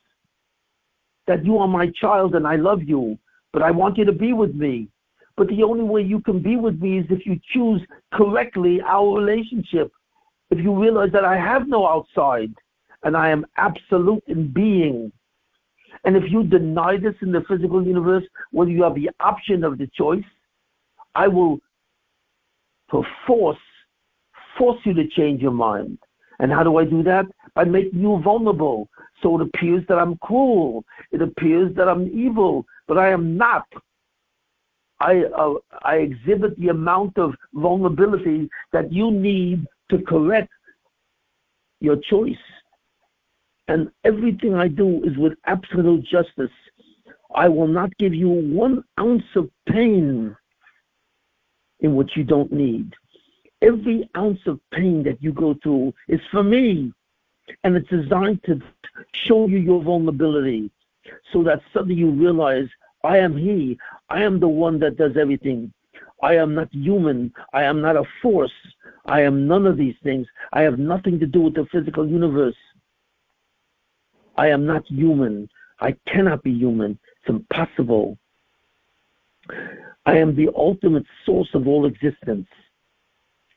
that you are my child and I love you, but I want you to be with me. But the only way you can be with me is if you choose correctly our relationship. If you realize that I have no outside and I am absolute in being. And if you deny this in the physical universe, whether you have the option of the choice, I will force you to change your mind. And how do I do that? By making you vulnerable. So it appears that I'm cruel. It appears that I'm evil, but I am not. I exhibit the amount of vulnerability that you need to correct your choice. And everything I do is with absolute justice. I will not give you 1 ounce of pain in what you don't need. Every ounce of pain that you go through is for me. And it's designed to show you your vulnerability so that suddenly you realize, I am he. I am the one that does everything. I am not human. I am not a force. I am none of these things. I have nothing to do with the physical universe. I am not human. I cannot be human. It's impossible. I am the ultimate source of all existence.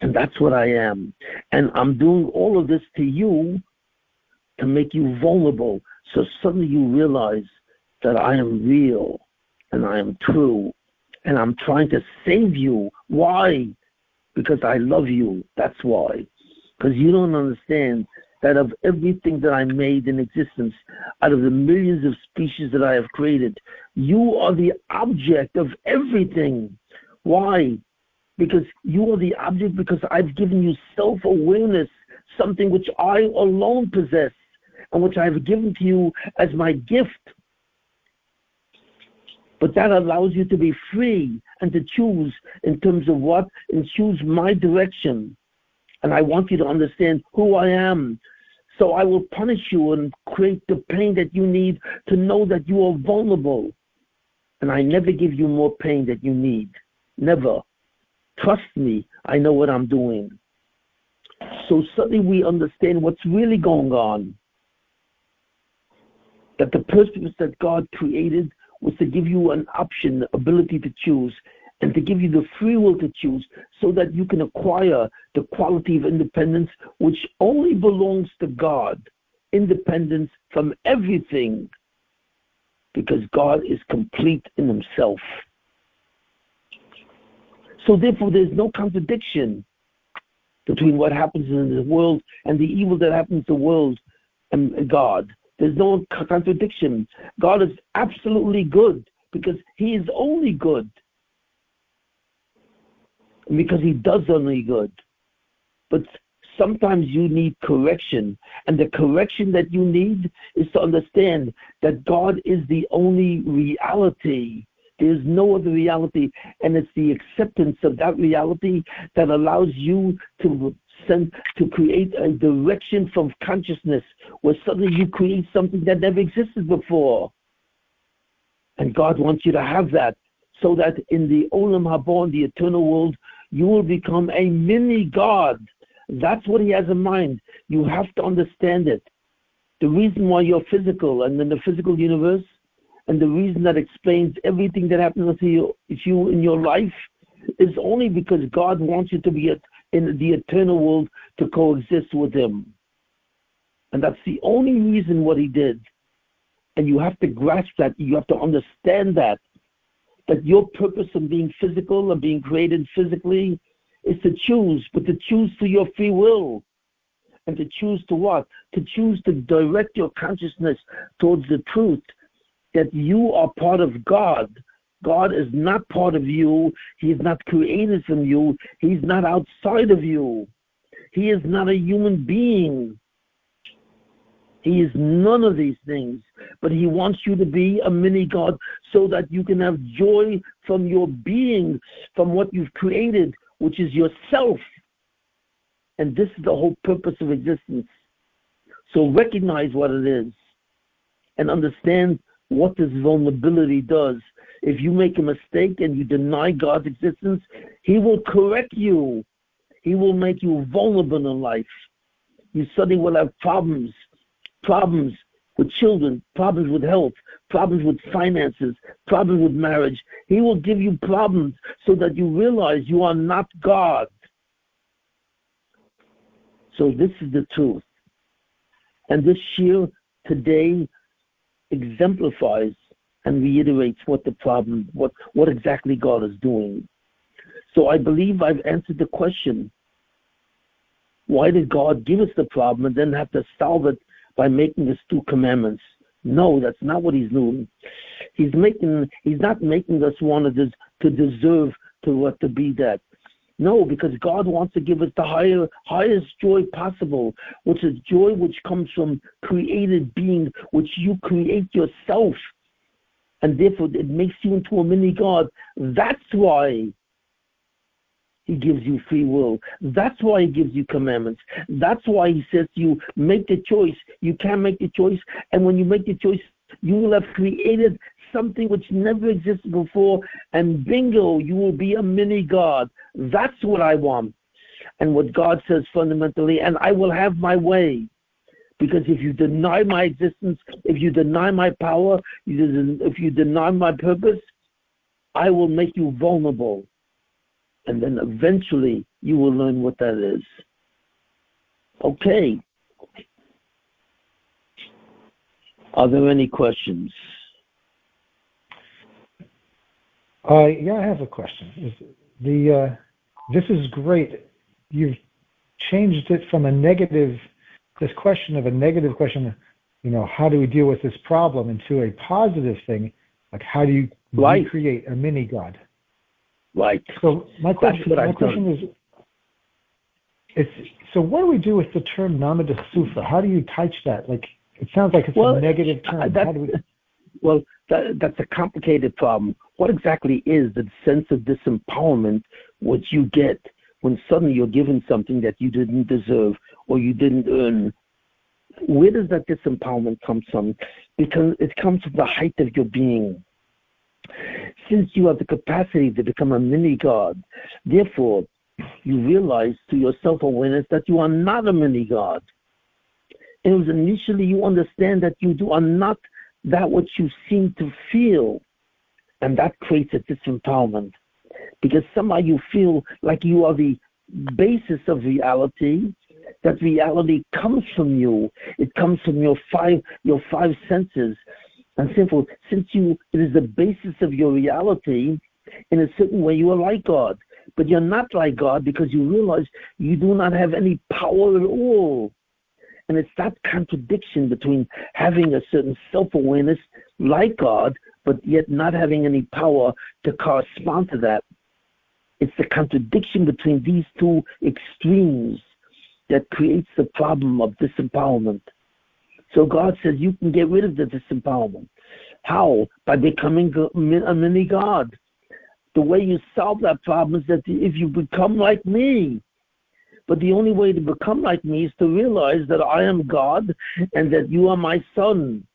And that's what I am. And I'm doing all of this to you to make you vulnerable. So suddenly you realize that I am real and I am true. And I'm trying to save you. Why? Because I love you. That's why. Because you don't understand that of everything that I made in existence, out of the millions of species that I have created, you are the object of everything. Why? Because you are the object, because I've given you self-awareness, something which I alone possess, and which I've given to you as my gift. But that allows you to be free and to choose in terms of what, and choose my direction. And I want you to understand who I am. So I will punish you and create the pain that you need to know that you are vulnerable. And I never give you more pain than you need. Never. Trust me, I know what I'm doing. So suddenly we understand what's really going on. That the purpose that God created was to give you an option, the ability to choose, and to give you the free will to choose, so that you can acquire the quality of independence which only belongs to God. Independence from everything, because God is complete in himself. So therefore there's no contradiction between what happens in the world and the evil that happens in the world and God. There's no contradiction. God is absolutely good because he is only good. And because he does only good. But sometimes you need correction. And the correction that you need is to understand that God is the only reality. There's no other reality. And it's the acceptance of that reality that allows you to create a direction from consciousness where suddenly you create something that never existed before. And God wants you to have that, so that in the Olam Haba, in the eternal world, you will become a mini God. That's what he has in mind. You have to understand it. The reason why you're physical and in the physical universe, and the reason that explains everything that happens to you in your life, is only because God wants you to be in the eternal world to coexist with him. And that's the only reason what he did. And you have to grasp that. You have to understand that your purpose of being physical and being created physically is to choose, but to choose through your free will. And to choose to what? To choose to direct your consciousness towards the truth that you are part of God. God is not part of you. He is not created from you. He's not outside of you. He is not a human being. He is none of these things. But he wants you to be a mini God so that you can have joy from your being, from what you've created, which is yourself. And this is the whole purpose of existence. So recognize what it is and understand what this vulnerability does. If you make a mistake and you deny God's existence, he will correct you. He will make you vulnerable in life. You suddenly will have problems with children, problems with health, problems with finances, problems with marriage. He will give you problems so that you realize you are not God. So this is the truth. And this year today exemplifies and reiterates what the problem, what exactly God is doing. So I believe I've answered the question. Why did God give us the problem and then have to solve it by making us 2 commandments? No, that's not what he's doing. He's not making us want to deserve to be that. No, because God wants to give us the highest joy possible, which is joy which comes from created being, which you create yourself. And therefore it makes you into a mini God. That's why he gives you free will. That's why he gives you commandments. That's why he says to you, make the choice. You can make the choice. And when you make the choice, you will have created something which never existed before. And bingo, you will be a mini God. That's what I want. And what God says fundamentally, and I will have my way. Because if you deny my existence, if you deny my power, if you deny my purpose, I will make you vulnerable. And then eventually you will learn what that is. Okay. Are there any questions? Yeah, I have a question. This is great. You've changed it from this question of a negative question, how do we deal with this problem, into a positive thing, like how do you recreate a mini God? Right. So my question is, so what do we do with the term Nahama de Sufa? How do you touch that? Like, it sounds like it's a negative term. Well, that's a complicated problem. What exactly is the sense of disempowerment which you get when suddenly you're given something that you didn't deserve or you didn't earn? Where does that disempowerment come from? Because it comes from the height of your being. Since you have the capacity to become a mini God, therefore, you realize through your self-awareness that you are not a mini God. It was initially you understand that you are not that which you seem to feel, and that creates a disempowerment, because somehow you feel like you are the basis of reality, that reality comes from you. It comes from your five senses. And since it is the basis of your reality, in a certain way you are like God. But you're not like God because you realize you do not have any power at all. And it's that contradiction between having a certain self-awareness like God, but yet not having any power to correspond to that. It's the contradiction between these two extremes that creates the problem of disempowerment. So God says you can get rid of the disempowerment. How? By becoming a mini God. The way you solve that problem is that if you become like me. But the only way to become like me is to realize that I am God and that you are my son.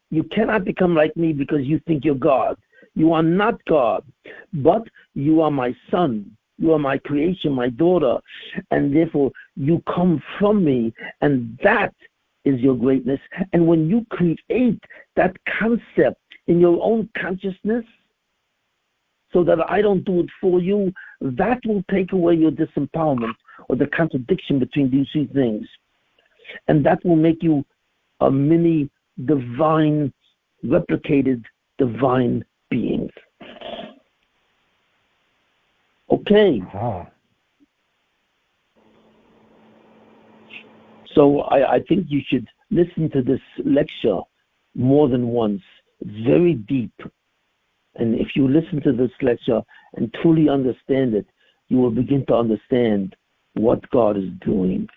You cannot become like me because you think you're God. You are not God, but you are my son. You are my creation, my daughter, and therefore you come from me, and that is your greatness. And when you create that concept in your own consciousness, so that I don't do it for you, that will take away your disempowerment or the contradiction between these two things. And that will make you a mini divine, replicated divine being. Okay. So I think you should listen to this lecture more than once. It's very deep. And if you listen to this lecture and truly understand it, you will begin to understand what God is doing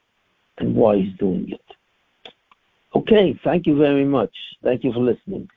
and why he's doing it. Okay, thank you very much. Thank you for listening.